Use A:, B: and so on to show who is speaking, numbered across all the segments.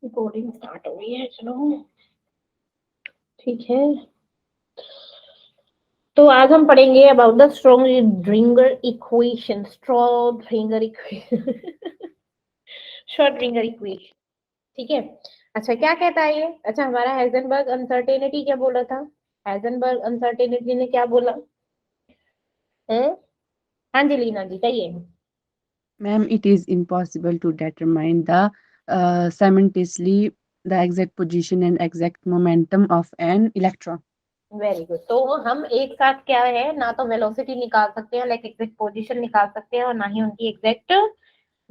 A: Recording start हो गई है, चलो ठीक है। तो आज हम पढ़ेंगे about the Schrodinger equation. Schrodinger equation Schrodinger equation, ठीक है। अच्छा, क्या कहता है ये? अच्छा, हमारा हाइजेनबर्ग अनसर्टेनिटी क्या बोला था? हाइजेनबर्ग अनसर्टेनिटी ने क्या बोला है? हाँ जी लीना जी कहिए।
B: Ma'am, it is impossible to determine the simultaneously the exact position and exact momentum of an electron.
A: Very good. तो हम एक साथ क्या है, ना तो वेलोसिटी निकाल सकते हैं, लाइक एग्जैक्ट पोजीशन निकाल सकते हैं, और ना ही उनकी एग्जैक्ट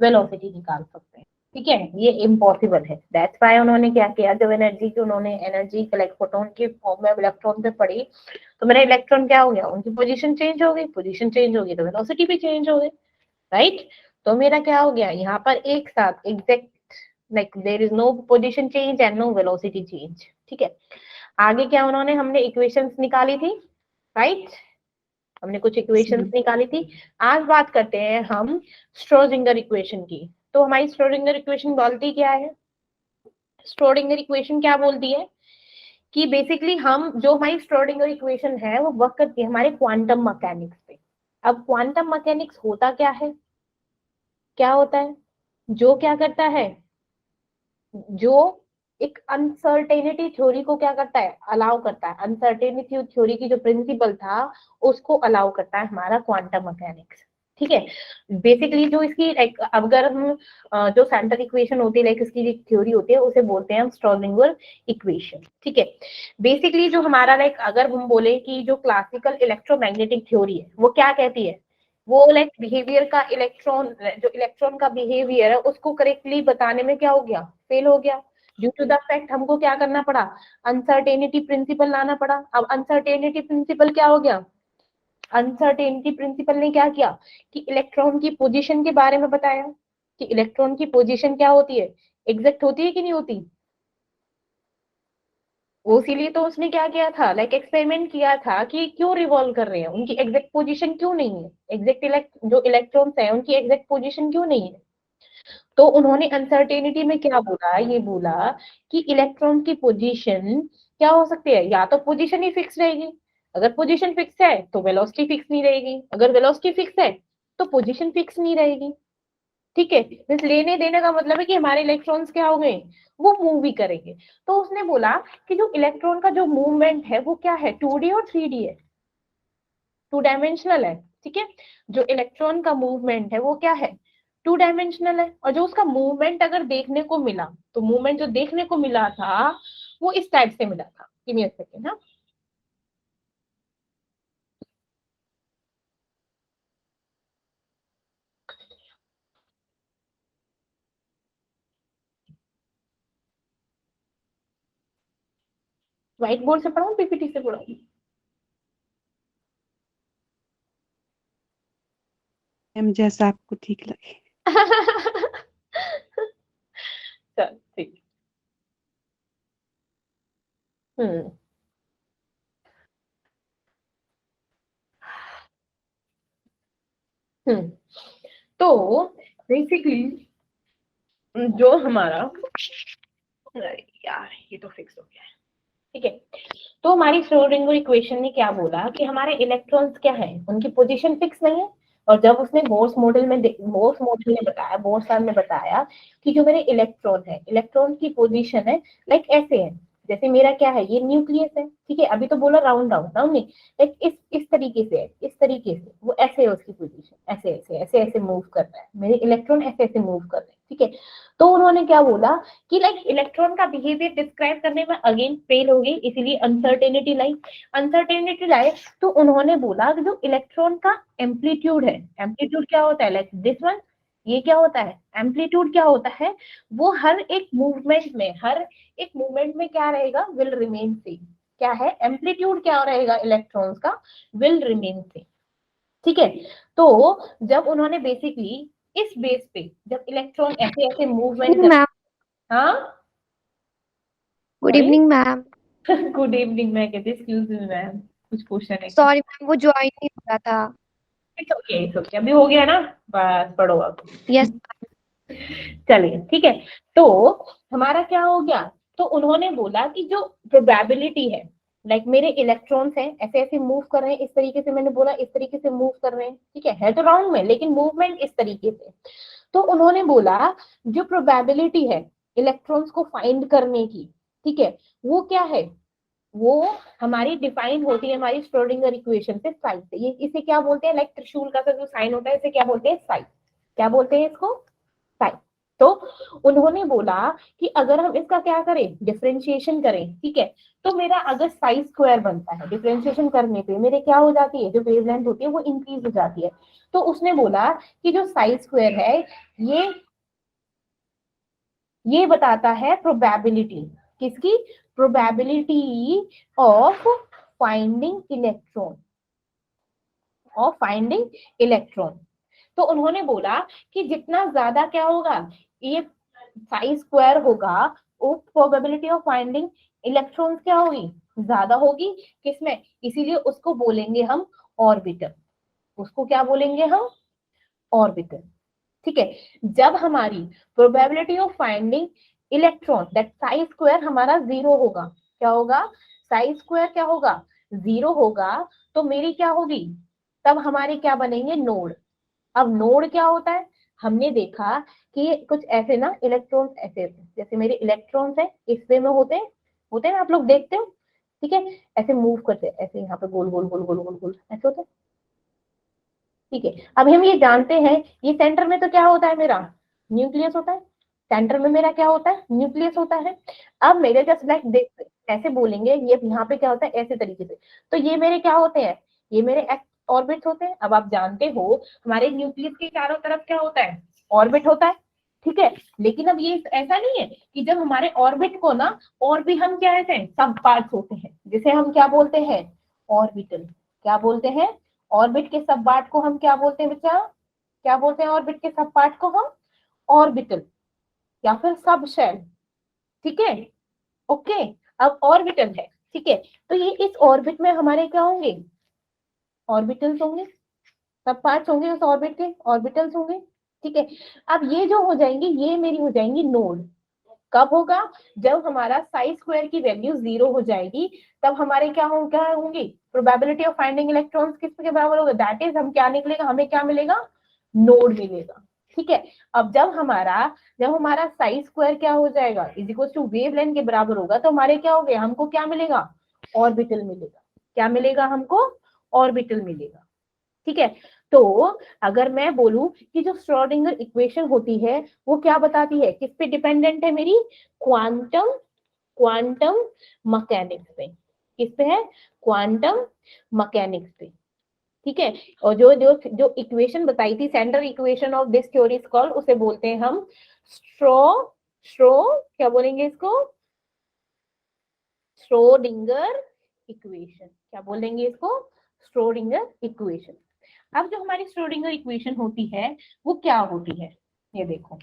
A: वेलोसिटी निकाल सकते हैं, ठीक है। ये इम्पॉसिबल है। दैट्स व्हाई उन्होंने क्या किया, जब एनर्जी की उन्होंने एनर्जी कलेक्ट फोटोन के फॉर्म में इलेक्ट्रॉन पे पड़ी, तो मेरा इलेक्ट्रॉन क्या हो गया, उनकी पोजीशन चेंज हो गई, पोजीशन चेंज हो गई तो वेलोसिटी भी चेंज हो गई, राइट। तो मेरा क्या हो गया यहाँ पर, एक साथ exact, like there is no position change and no velocity change, ठीक है। आगे क्या उन्होंने, हमने इक्वेशंस निकाली थी, राइट। हमने कुछ
B: Yes,
A: इक्वेशंस
B: ma'am.
A: निकाली थी। आज बात करते हैं हम श्रोडिंगर इक्वेशन की। तो हमारी श्रोडिंगर इक्वेशन बोलती क्या है? श्रोडिंगर इक्वेशन क्या बोलती है कि बेसिकली हम, जो हमारी श्रोडिंगर इक्वेशन है वो वर्क करती है हमारे क्वांटम मैकेनिक्स पे। अब क्वांटम मैकेनिक्स होता क्या है, क्या होता है, जो क्या करता है, जो एक अनसर्टेनिटी थ्योरी को क्या करता है, अलाउ करता है। अनसर्टेनिटी थ्योरी की जो प्रिंसिपल था उसको अलाउ करता है हमारा क्वांटम मैकेनिक्स, ठीक है। बेसिकली जो इसकी लाइक, अगर हम जो सेंट्रल इक्वेशन होती है, लाइक इसकी थ्योरी होती है, उसे बोलते हैं हम श्रोडिंगर इक्वेशन, ठीक है। बेसिकली जो हमारा लाइक, अगर हम बोले कि जो क्लासिकल इलेक्ट्रोमैग्नेटिक थ्योरी है वो क्या कहती है, वो लाइक बिहेवियर का, इलेक्ट्रॉन, जो इलेक्ट्रॉन का बिहेवियर है उसको करेक्टली बताने में क्या हो गया, फेल हो गया। ड्यू टू द फैक्ट हमको क्या करना पड़ा, अनसर्टेनिटी प्रिंसिपल लाना पड़ा। अब अनसर्टेनिटी प्रिंसिपल क्या हो गया, अनसर्टेनिटी प्रिंसिपल ने क्या किया कि इलेक्ट्रॉन की पोजीशन के बारे में बताया, कि इलेक्ट्रॉन की पोजीशन क्या होती है, एग्जैक्ट होती है कि नहीं होती। वो इसीलिए तो उसने क्या किया था, लाइक एक्सपेरिमेंट किया था कि क्यों रिवॉल्व कर रहे हैं, उनकी एग्जैक्ट पोजीशन क्यों नहीं है, एग्जैक्ट जो इलेक्ट्रॉन्स है उनकी एग्जैक्ट पोजीशन क्यों नहीं है। तो उन्होंने अनसर्टेनिटी में क्या बोला, ये बोला कि इलेक्ट्रॉन की पोजीशन क्या हो सकती है, या तो पोजीशन ही फिक्स रहेगी, अगर पोजीशन फिक्स है तो वेलोसिटी फिक्स नहीं रहेगी, अगर वेलोसिटी फिक्स है तो पोजीशन फिक्स नहीं रहेगी, ठीक है। इस लेने देने का मतलब है कि हमारे इलेक्ट्रॉन्स क्या हो गए, वो मूव भी करेंगे। तो उसने बोला कि जो इलेक्ट्रॉन का जो मूवमेंट है वो क्या है, 2D और 3D है, 2 डायमेंशनल है, ठीक है। जो इलेक्ट्रॉन का मूवमेंट है वो क्या है, 2 डायमेंशनल है। और जो उसका मूवमेंट अगर देखने को मिला, तो मूवमेंट जो देखने को मिला था वो इस टाइप से मिला था। Give me a second. हाँ, व्हाइट बोर्ड से पढ़ाऊं, पीपीटी से पढ़ाऊं?
B: Ma'am, जैसा आपको ठीक लगे.
A: चल ठीक। हम्म हम्म तो बेसिकली जो हमारा, अरे यार ये तो फिक्स हो गया है, ठीक है। तो हमारी श्रोडिंगर इक्वेशन ने क्या बोला कि हमारे इलेक्ट्रॉन्स क्या है, उनकी पोजीशन फिक्स नहीं है। और जब उसने बोर्स मॉडल ने बताया, बोर्स साहब ने बताया कि जो मेरे इलेक्ट्रॉन है, इलेक्ट्रॉन की पोजीशन है लाइक ऐसे है, जैसे मेरा क्या है, ये न्यूक्लियस है, ठीक है। अभी तो बोला राउंड राउंड राउंड नहीं, लाइक इस तरीके से है, इस तरीके से वो ऐसे है, उसकी पोजीशन ऐसे ऐसे ऐसे ऐसे मूव कर रहा है, मेरे इलेक्ट्रॉन ऐसे ऐसे मूव कर रहे हैं, ठीक है। तो उन्होंने क्या बोला कि लाइक इलेक्ट्रॉन का बिहेवियर डिस्क्राइब करने में अगेन फेल हो गई, इसीलिए अनसर्टेनिटी लाई। तो उन्होंने बोला कि जो इलेक्ट्रॉन का एम्पलीट्यूड है, एम्पलीट्यूड क्या होता है, लाइक दिस वन, ये क्या होता है, एम्पलीट्यूड क्या होता है, वो हर एक मूवमेंट में क्या रहेगा, विल रिमेन सेम। क्या है, एम्पलीट्यूड क्या रहेगा इलेक्ट्रॉन्स का, विल रिमेन सेम, ठीक है। तो जब उन्होंने बेसिकली इस बेस पे, जब इलेक्ट्रॉन ऐसे ऐसे मूवमेंट कर,
C: मैम,
A: हाँ
C: good
A: sorry
C: evening ma'am.
A: Good evening, मैं कहती एक्सक्यूज मी मैम, कुछ क्वेश्चन है क्या?
C: सॉरी मैम, वो ज्वाइन नहीं हो रहा था।
A: इट्स ओके, अभी हो गया ना, बस पढ़ो अब।
C: यस।
A: चलिए ठीक है, तो हमारा क्या हो गया, तो उन्होंने बोला कि जो प्रोबेबिलिटी है, लाइक मेरे इलेक्ट्रॉन्स हैं ऐसे ऐसे मूव कर रहे हैं, इस तरीके से मैंने बोला इस तरीके से मूव कर रहे हैं, ठीक है तो राउंड में लेकिन मूवमेंट इस तरीके से। तो उन्होंने बोला जो प्रोबेबिलिटी है इलेक्ट्रॉन्स को फाइंड करने की, ठीक है, वो क्या है, वो हमारी डिफाइन होती है हमारी श्रोडिंगर इक्वेशन से, साइज से। ये इसे क्या बोलते हैं, लाइक त्रिशूल का जो साइन होता है इसे क्या बोलते हैं, साइज। क्या बोलते हैं इसको, साइज। तो उन्होंने बोला कि अगर हम इसका क्या करें, डिफरेंशिएशन करें, ठीक है, तो मेरा अगर साइज स्क्वायर बनता है डिफरेंशिएशन करने पे मेरे क्या हो जाती है, जो वेवलेंथ होती है वो इंक्रीज हो जाती है। तो उसने बोला कि जो साइज स्क्वायर है ये ये बताता है प्रोबेबिलिटी, किसकी, probability of finding electron, of finding electron. तो उन्होंने बोला कि जितना ज्यादा क्या होगा, ये साइज स्क्वायर होगा, वो प्रोबेबिलिटी ऑफ फाइंडिंग इलेक्ट्रॉन्स क्या होगी, ज्यादा होगी, किसमें, इसीलिए उसको बोलेंगे हम ऑर्बिटल, उसको क्या बोलेंगे हम, ऑर्बिटल। ठीक है, जब हमारी probability of finding electron that size square हमारा जीरो होगा, क्या होगा, साइज स्क्वायर क्या होगा, जीरो होगा, तो मेरी क्या होगी, तब हमारे क्या बनेंगे, नोड। अब नोड क्या होता है, हमने देखा कि कुछ ऐसे ना इलेक्ट्रॉन्स ऐसे, जैसे मेरे इलेक्ट्रॉन्स है इस वे में होते हैं ना, आप लोग देखते हो, ठीक है, ऐसे मूव करते हैं, ऐसे यहाँ पे गोल गोल गोल गोल गोल गोल ऐसे होते हैं, ठीक है। अभी हम ये जानते हैं, ये सेंटर में तो क्या होता है मेरा, न्यूक्लियस होता है, सेंटर में मेरा क्या होता है, न्यूक्लियस होता है। अब मेरे जस्ट लाइक देख ऐसे बोलेंगे, ये यहाँ पे क्या होता है ऐसे तरीके से, तो ये मेरे क्या होते हैं, ये मेरे एक्स ऑर्बिट होते हैं। अब आप जानते हो हमारे न्यूक्लियस के चारों तरफ क्या होता है, ऑर्बिट होता है, ठीक है। लेकिन अब ये ऐसा नहीं है कि जब हमारे ऑर्बिट को ना, और भी हम क्या है सब पार्ट्स होते हैं, जिसे हम क्या बोलते हैं, ऑर्बिटल। क्या बोलते हैं, ऑर्बिट के सब पार्ट को हम क्या बोलते हैं बच्चा, क्या बोलते हैं ऑर्बिट के सब पार्ट को हम, ऑर्बिटल या फिर सब शेल, ठीक है, ओके। अब ऑर्बिटल है, ठीक है, तो ये इस ऑर्बिट में हमारे क्या होंगे, ऑर्बिटल्स होंगे, सब पार्ट्स होंगे उस ऑर्बिट के, ऑर्बिटल्स होंगे, ठीक है। अब ये जो हो जाएंगे ये मेरी हो जाएंगी नोड। कब होगा, जब हमारा साइज स्क्वायर की वैल्यू जीरो हो जाएगी, तब हमारे क्या होंगी, प्रोबेबिलिटी ऑफ फाइंडिंग इलेक्ट्रॉन्स किसके बराबर होगा, दैट इज हम क्या निकलेगा, हमें क्या मिलेगा, नोड मिलेगा, ठीक है। अब जब हमारा साइज स्क्वायर क्या हो जाएगा, इज इक्वल टू वेवलेंथ के बराबर होगा, तो हमारे क्या हो गया, हमको क्या मिलेगा, ऑर्बिटल मिलेगा। क्या मिलेगा हमको, ऑर्बिटल मिलेगा, ठीक है। तो अगर मैं बोलूं कि जो श्रोडिंगर इक्वेशन होती है वो क्या बताती है, किस पे डिपेंडेंट है मेरी, क्वांटम क्वांटम मैकेनिक्स पे। किस पे है, क्वांटम मैकेनिक्स पे, ठीक है। और जो जो जो इक्वेशन बताई थी, central equation of this theory is called, उसे बोलते हैं हम स्ट्रो स्ट्रो क्या बोलेंगे इसको, श्रोडिंगर इक्वेशन। क्या बोलेंगे इसको, श्रोडिंगर इक्वेशन। अब जो हमारी श्रोडिंगर इक्वेशन होती है वो क्या होती है, ये देखो,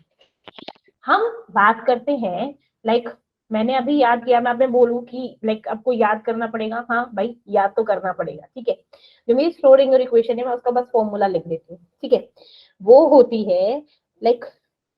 A: हम बात करते हैं, लाइक मैंने अभी याद किया, मैं आपने बोलूं कि लाइक आपको याद करना पड़ेगा, हाँ भाई याद तो करना पड़ेगा, ठीक है। जो मेरी श्रोडिंगर इक्वेशन है मैं उसका बस फॉर्मूला लिख देती हूँ, ठीक है। वो होती है, लाइक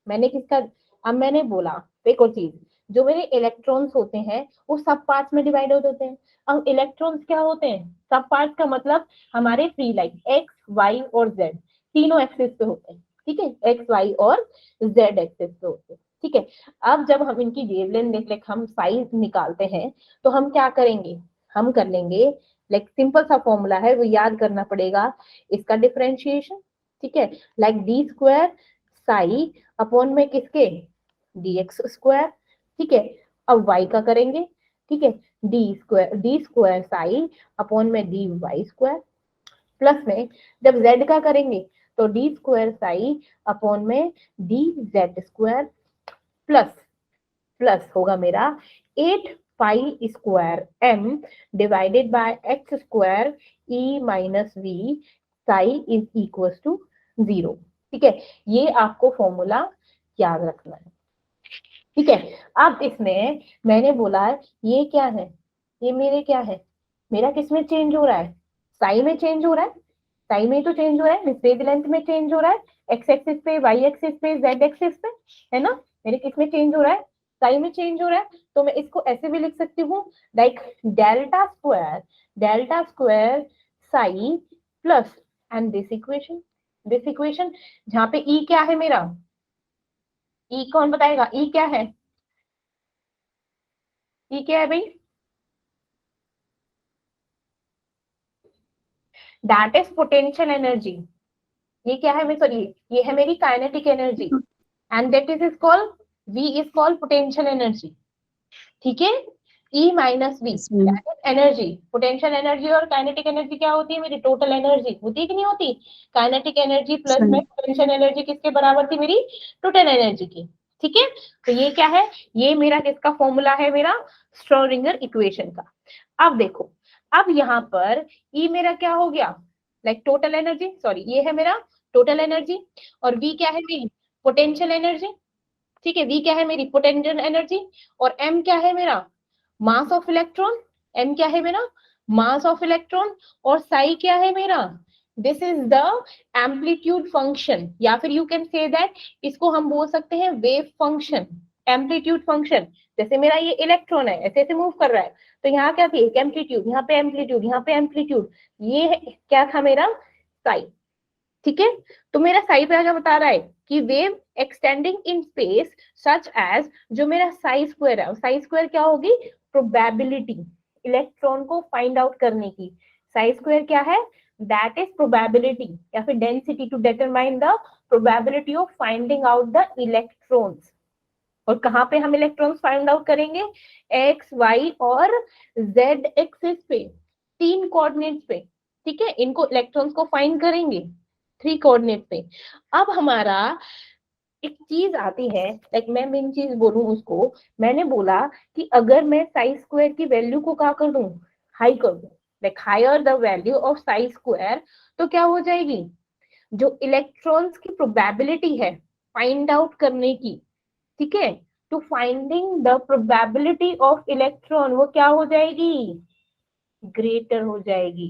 A: मैंने किसका, अब मैंने बोला एक और चीज, जो मेरे इलेक्ट्रॉन्स होते हैं वो सब पार्ट्स में डिवाइड होते हैं। अब इलेक्ट्रॉन्स क्या होते हैं, सब पार्ट्स का मतलब हमारे थ्री, लाइक एक्स वाई और जेड, तीनों एक्सिस पे होते हैं, ठीक है, एक्स वाई और जेड एक्सिस पे होते हैं, ठीक है। अब जब हम इनकी वेवलेंथ लाइक हम साइज निकालते हैं, तो हम क्या करेंगे, हम कर लेंगे, लाइक सिंपल सा फॉर्मूला है वो याद करना पड़ेगा, इसका डिफरेंशिएशन, ठीक है, like D square psi upon में किसके, डी एक्स स्क्वायर, ठीक है। अब y का करेंगे, ठीक है, डी स्क्वायर साई अपॉन में डी वाई स्क्वायर, प्लस में जब z का करेंगे तो डी स्क्वायर साई अपॉन में d z square, plus plus होगा मेरा 8 pi square m divided by x square E minus V psi is equal to 0, ठीक है। ये आपको फॉर्मूला याद रखना है, ठीक है। अब इसमें मैंने बोला ये क्या है, ये मेरे क्या है, मेरा किसमें चेंज हो रहा है, साई में चेंज हो रहा है, साई में तो चेंज हो रहा है, वेव लेंथ में चेंज हो रहा है, एक्स एक्सिस पे, वाई एक्सिस पे, जेड एक्सिस पे, है ना, मेरे किस में चेंज हो रहा है, साई में चेंज हो रहा है। तो मैं इसको ऐसे भी लिख सकती हूँ like delta square Sai plus and this equation जहाँ पे ई क्या है मेरा, ई कौन बताएगा, ई क्या है, ई क्या है भाई, दैट इज पोटेंशियल एनर्जी। ये क्या है, मैं सॉरी, ये है मेरी kinetic energy and that is called, we is called potential energy. ठीक है, E minus V
B: Yes, ma'am.
A: Energy, potential energy और काइनेटिक एनर्जी क्या होती है मेरी, टोटल एनर्जी होती है कि नहीं होती, काइनेटिक एनर्जी
B: Yes,
A: प्लस में
B: ma'am.
A: पोटेंशियल एनर्जी किसके बराबर थी मेरी, टोटल एनर्जी की। ठीक है, तो ये क्या है, ये मेरा किसका फॉर्मूला है, मेरा श्रोडिंगर इक्वेशन का। अब देखो, अब यहाँ पर ई मेरा क्या हो गया, लाइक टोटल एनर्जी, सॉरी ये है मेरा टोटल एनर्जी, और वी क्या है मेरी, पोटेंशियल एनर्जी। ठीक है, वी क्या है मेरी, पोटेंशियल एनर्जी, और एम क्या है मेरा, मास ऑफ इलेक्ट्रॉन, एम क्या है मेरा, मास ऑफ इलेक्ट्रॉन, और साई क्या है मेरा, this is the amplitude function, या फिर यू कैन से दैट, इसको हम बोल सकते हैं वेव फंक्शन, एम्पलीट्यूड फंक्शन। जैसे मेरा ये इलेक्ट्रॉन है, ऐसे ऐसे मूव कर रहा है, तो यहाँ क्या थी, एक एम्पलीट्यूड, यहाँ पे एम्पलीट्यूड, यहाँ पे एम्पलीट्यूड, ये क्या था मेरा साई। ठीक है, तो मेरा साई पे आगे बता रहा है कि wave extending in space such as, जो मेरा साई स्क्वायर है, साई स्क्वायर क्या होगी, प्रोबेबिलिटी इलेक्ट्रॉन को फाइंड आउट करने की, साई स्क्वायर क्या है, दैट इज प्रोबेबिलिटी या फिर density to determine the probability of finding out the electrons. और कहाँ पे हम इलेक्ट्रॉन्स फाइंड आउट करेंगे, एक्स वाई और जेड एक्सिस पे, 3 कोऑर्डिनेट्स पे। ठीक है, इनको इलेक्ट्रॉन्स को फाइंड करेंगे 3 कोऑर्डिनेट पे। अब हमारा एक चीज आती है, लाइक मैं मेन चीज बोलूं उसको, मैंने बोला कि अगर मैं साई स्क्वायर की वैल्यू को क्या कर दूं, हाई कर दूं, like higher the value of psi square, तो क्या हो जाएगी, जो इलेक्ट्रॉन्स की प्रोबेबिलिटी है फाइंड आउट करने की, ठीक है, to finding the probability of electron, वो क्या हो जाएगी, ग्रेटर हो जाएगी।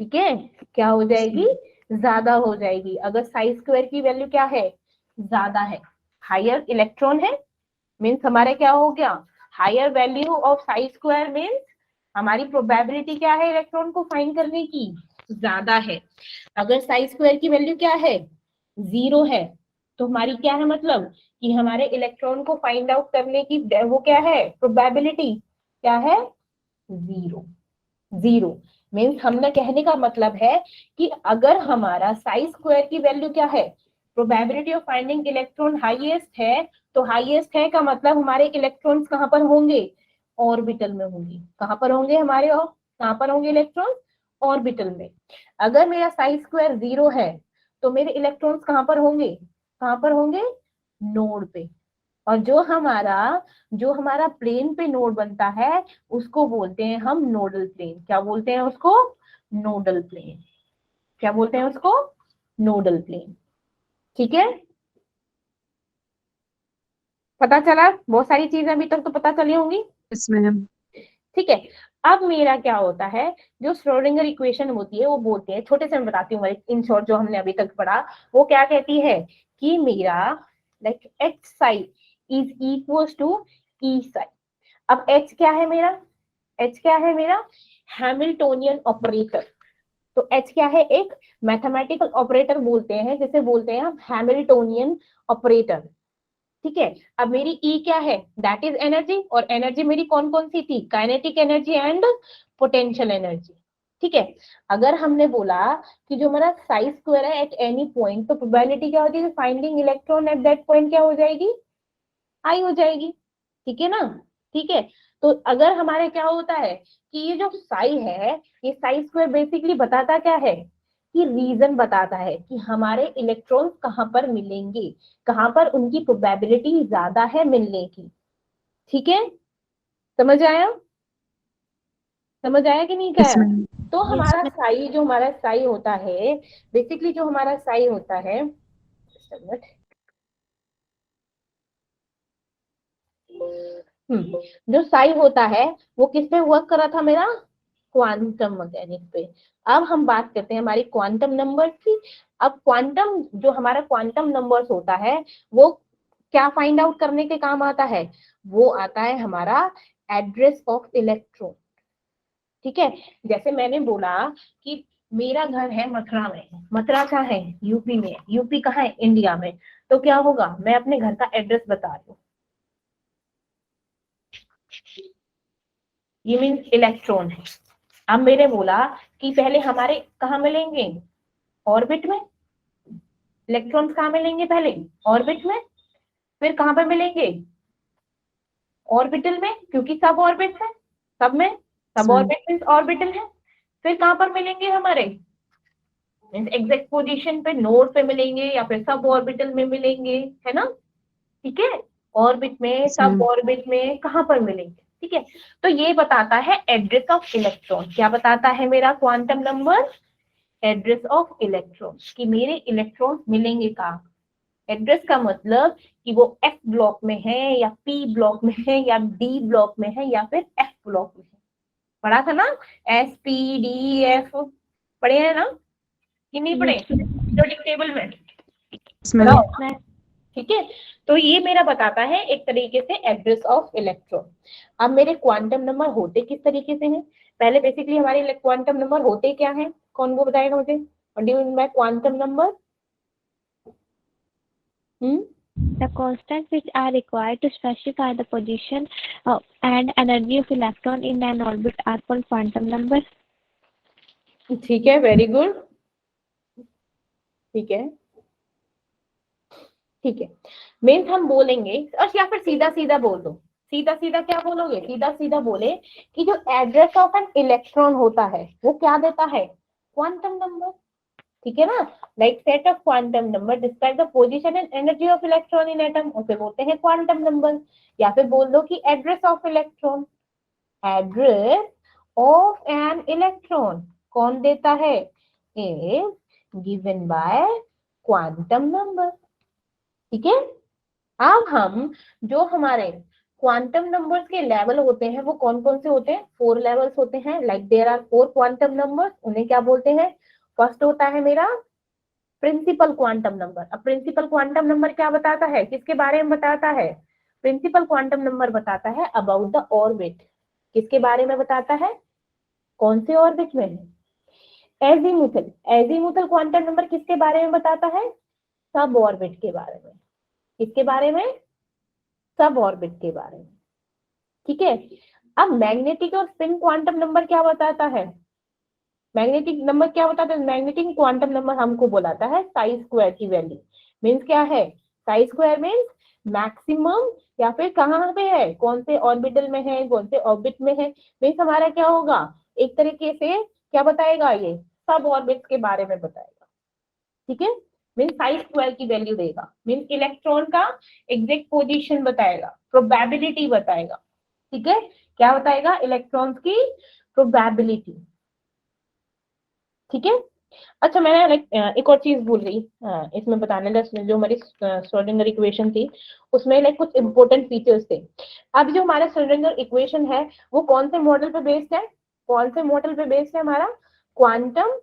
A: ठीक है, क्या हो
B: Yes,
A: जाएगी,
B: ma'am.
A: ज्यादा हो जाएगी। अगर साई स्क्वायर की वैल्यू क्या है, ज्यादा है, हायर इलेक्ट्रॉन है, मीन्स हमारे क्या हो गया, higher value of psi square means हमारी प्रोबेबिलिटी क्या है इलेक्ट्रॉन को फाइंड करने की, ज्यादा है। अगर साई स्क्वायर की वैल्यू क्या है, 0 है, तो हमारी क्या है मतलब कि हमारे इलेक्ट्रॉन को फाइंड आउट करने की वो क्या है, प्रोबेबिलिटी क्या है, 0। 0 मीन्स हमने कहने का मतलब है कि अगर हमारा साई स्क्वायर की वैल्यू क्या है, probability of finding electron highest है, तो हाईएस्ट है का मतलब हमारे इलेक्ट्रॉन्स कहाँ पर होंगे, ऑर्बिटल में होंगे। कहाँ पर होंगे हमारे, और कहाँ पर होंगे इलेक्ट्रॉन, ऑर्बिटल में। अगर मेरा साई स्क्वायर 0 है, तो मेरे इलेक्ट्रॉन्स कहाँ पर होंगे, कहाँ पर होंगे, नोड पे। और जो हमारा प्लेन पे नोड बनता है, उसको बोलते हैं हम नोडल प्लेन। क्या बोलते हैं उसको, नोडल प्लेन। क्या बोलते हैं उसको, नोडल प्लेन। ठीक है, पता चला, बहुत सारी चीजें अभी तक तो पता चली होंगी।
B: Yes, ma'am.
A: ठीक है, अब मेरा क्या होता है, जो श्रोडिंगर इक्वेशन होती है वो बोलते हैं, छोटे से मैं बताती हूँ इन शॉर्ट, जो हमने अभी तक पढ़ा, वो क्या कहती है कि मेरा like H psi is equal to E psi. अब एच क्या है मेरा, एच क्या है मेरा, हैमिल्टोनियन ऑपरेटर। तो एच क्या है, एक मैथमेटिकल ऑपरेटर बोलते हैं, जिसे बोलते हैं हम हैमिल्टोनियन ऑपरेटर। ठीक है, अब मेरी ई क्या है, दैट इज एनर्जी, और एनर्जी मेरी कौन कौन सी थी, kinetic energy and potential energy. ठीक है, अगर हमने बोला कि जो हमारा साई स्क्वायर है एट एनी पॉइंट, तो प्रोबेबिलिटी क्या होती है, finding electron at that point क्या हो जाएगी, आई हो जाएगी। ठीक है ना, ठीक है। तो अगर हमारे क्या होता है कि ये जो साई है, ये साई स्क्वायर बेसिकली बताता क्या है, कि रीजन बताता है कि हमारे इलेक्ट्रॉन्स कहाँ पर मिलेंगे, कहाँ पर उनकी प्रोबेबिलिटी ज्यादा है मिलने की। ठीक है, समझ आया, समझ आया कि नहीं
B: Yes,
A: आया।
B: ma'am.
A: तो हमारा साई, जो हमारा साई होता है, बेसिकली जो हमारा साई होता है, just a minute, जो साई होता है वो किस पे वर्क कर रहा था मेरा, क्वांटम मैकेनिक्स पे। अब हम बात करते हैं हमारी क्वांटम नंबर्स की। अब क्वांटम, जो हमारा क्वांटम नंबर्स होता है, वो क्या फाइंड आउट करने के काम आता है? वो आता है हमारा एड्रेस ऑफ इलेक्ट्रॉन। ठीक है, जैसे मैंने बोला कि मेरा घर है मथुरा में। मथुरा कहाँ है? यूपी में। यूपी कहाँ है? इंडिया में। तो क्या होगा, मैं अपने घर का एड्रेस बता रही हूँ, ये मीन्स इलेक्ट्रॉन है। अब मैंने बोला कि पहले हमारे कहाँ मिलेंगे? ऑर्बिट में। इलेक्ट्रॉन्स कहाँ मिलेंगे? पहले ऑर्बिट में। फिर कहाँ पे मिलेंगे? ऑर्बिटल में, क्योंकि सब ऑर्बिट है, सब में सब
B: मैम।
A: ऑर्बिट मीन्स ऑर्बिटल है। फिर कहाँ पर मिलेंगे हमारे? मीन्स एग्जैक्ट पोजीशन पे, नोड पे मिलेंगे, या फिर सब ऑर्बिटल में मिलेंगे, है ना? ठीक है, ऑर्बिट में,
B: Yes,
A: सब
B: मैम।
A: ऑर्बिट में कहाँ पर मिलेंगे? ठीक है, तो ये बताता है एड्रेस ऑफ इलेक्ट्रॉन। क्या बताता है मेरा quantum number? Address of electron, कि मेरे इलेक्ट्रॉन मिलेंगे कहाँ। एड्रेस का मतलब कि वो एफ ब्लॉक में है, या पी ब्लॉक में है, या डी ब्लॉक में है, या फिर एफ ब्लॉक में है। पढ़ा था ना, S P D F, पढ़े हैं ना कि नहीं पढ़े? पीरियोडिक टेबल में
B: Yes,
A: पढ़ा
B: मैम।
A: होगा। ठीक है, तो ये मेरा बताता है एक तरीके से एड्रेस ऑफ इलेक्ट्रॉन। अब मेरे क्वांटम नंबर होते किस तरीके से हैं? पहले बेसिकली हमारे क्वांटम नंबर होते क्या हैं? कौन को बताएगा मुझे? What do you mean by quantum number?
C: The constants which are required to specify the position and energy of electron in an orbit are called quantum numbers.
A: ठीक है, वेरी गुड। ठीक है, ठीक है, मीन्स हम बोलेंगे, और या फिर सीधा सीधा बोल दो। सीधा सीधा क्या बोलोगे? सीधा सीधा बोले कि जो एड्रेस ऑफ एन इलेक्ट्रॉन होता है वो क्या देता है? Quantum number. ठीक है ना, like set of quantum number describe the position and energy of electron in atom, उसे बोलते हैं क्वांटम नंबर। या फिर बोल दो कि address of electron. Address of an electron कौन देता है? Is given by quantum number. ठीक है, अब हम जो हमारे क्वांटम नंबर्स के लेवल होते हैं वो कौन कौन से होते हैं? 4 लेवल्स होते हैं। Like there are 4 quantum numbers, उन्हें क्या बोलते हैं? फर्स्ट होता है मेरा प्रिंसिपल क्वांटम नंबर। अब प्रिंसिपल क्वांटम नंबर क्या बताता है? किसके बारे में बताता है? प्रिंसिपल क्वांटम नंबर बताता है अबाउट द ऑर्बिट। किसके बारे में बताता है? कौन से ऑर्बिट में है? एजीमुथल। एजीमुथल क्वांटम नंबर किसके बारे में बताता है? सब ऑर्बिट के बारे में। किसके बारे में? सब ऑर्बिट के बारे में। ठीक है, अब मैग्नेटिक और स्पिन क्वांटम नंबर क्या बताता है? मैग्नेटिक नंबर क्या बताता है? मैग्नेटिक क्वांटम नंबर हमको बोलाता है साई स्क्वायर की वैल्यू। मीन्स क्या है? साई स्क्वायर मीन्स मैक्सिमम, या फिर कहाँ पे है, कौन से ऑर्बिटल में है, कौन से ऑर्बिट में है। मीन्स हमारा क्या होगा, एक तरीके से क्या बताएगा, ये सब ऑर्बिट के बारे में बताएगा। ठीक है, मीन्स साई स्क्वायर की वैल्यू देगा, मीन्स इलेक्ट्रॉन का एग्जैक्ट पोजीशन बताएगा, प्रोबेबिलिटी बताएगा। ठीक है, क्या बताएगा? इलेक्ट्रॉन्स की प्रोबेबिलिटी। ठीक है, अच्छा मैंने एक और चीज भूल गई इसमें बताने लगा, जो हमारी श्रोडिंगर इक्वेशन थी उसमें कुछ इंपॉर्टेंट फीचर्स थे। अब जो हमारा श्रोडिंगर इक्वेशन है वो कौन से मॉडल पे बेस्ड है? कौन से मॉडल पे बेस्ड है हमारा? Quantum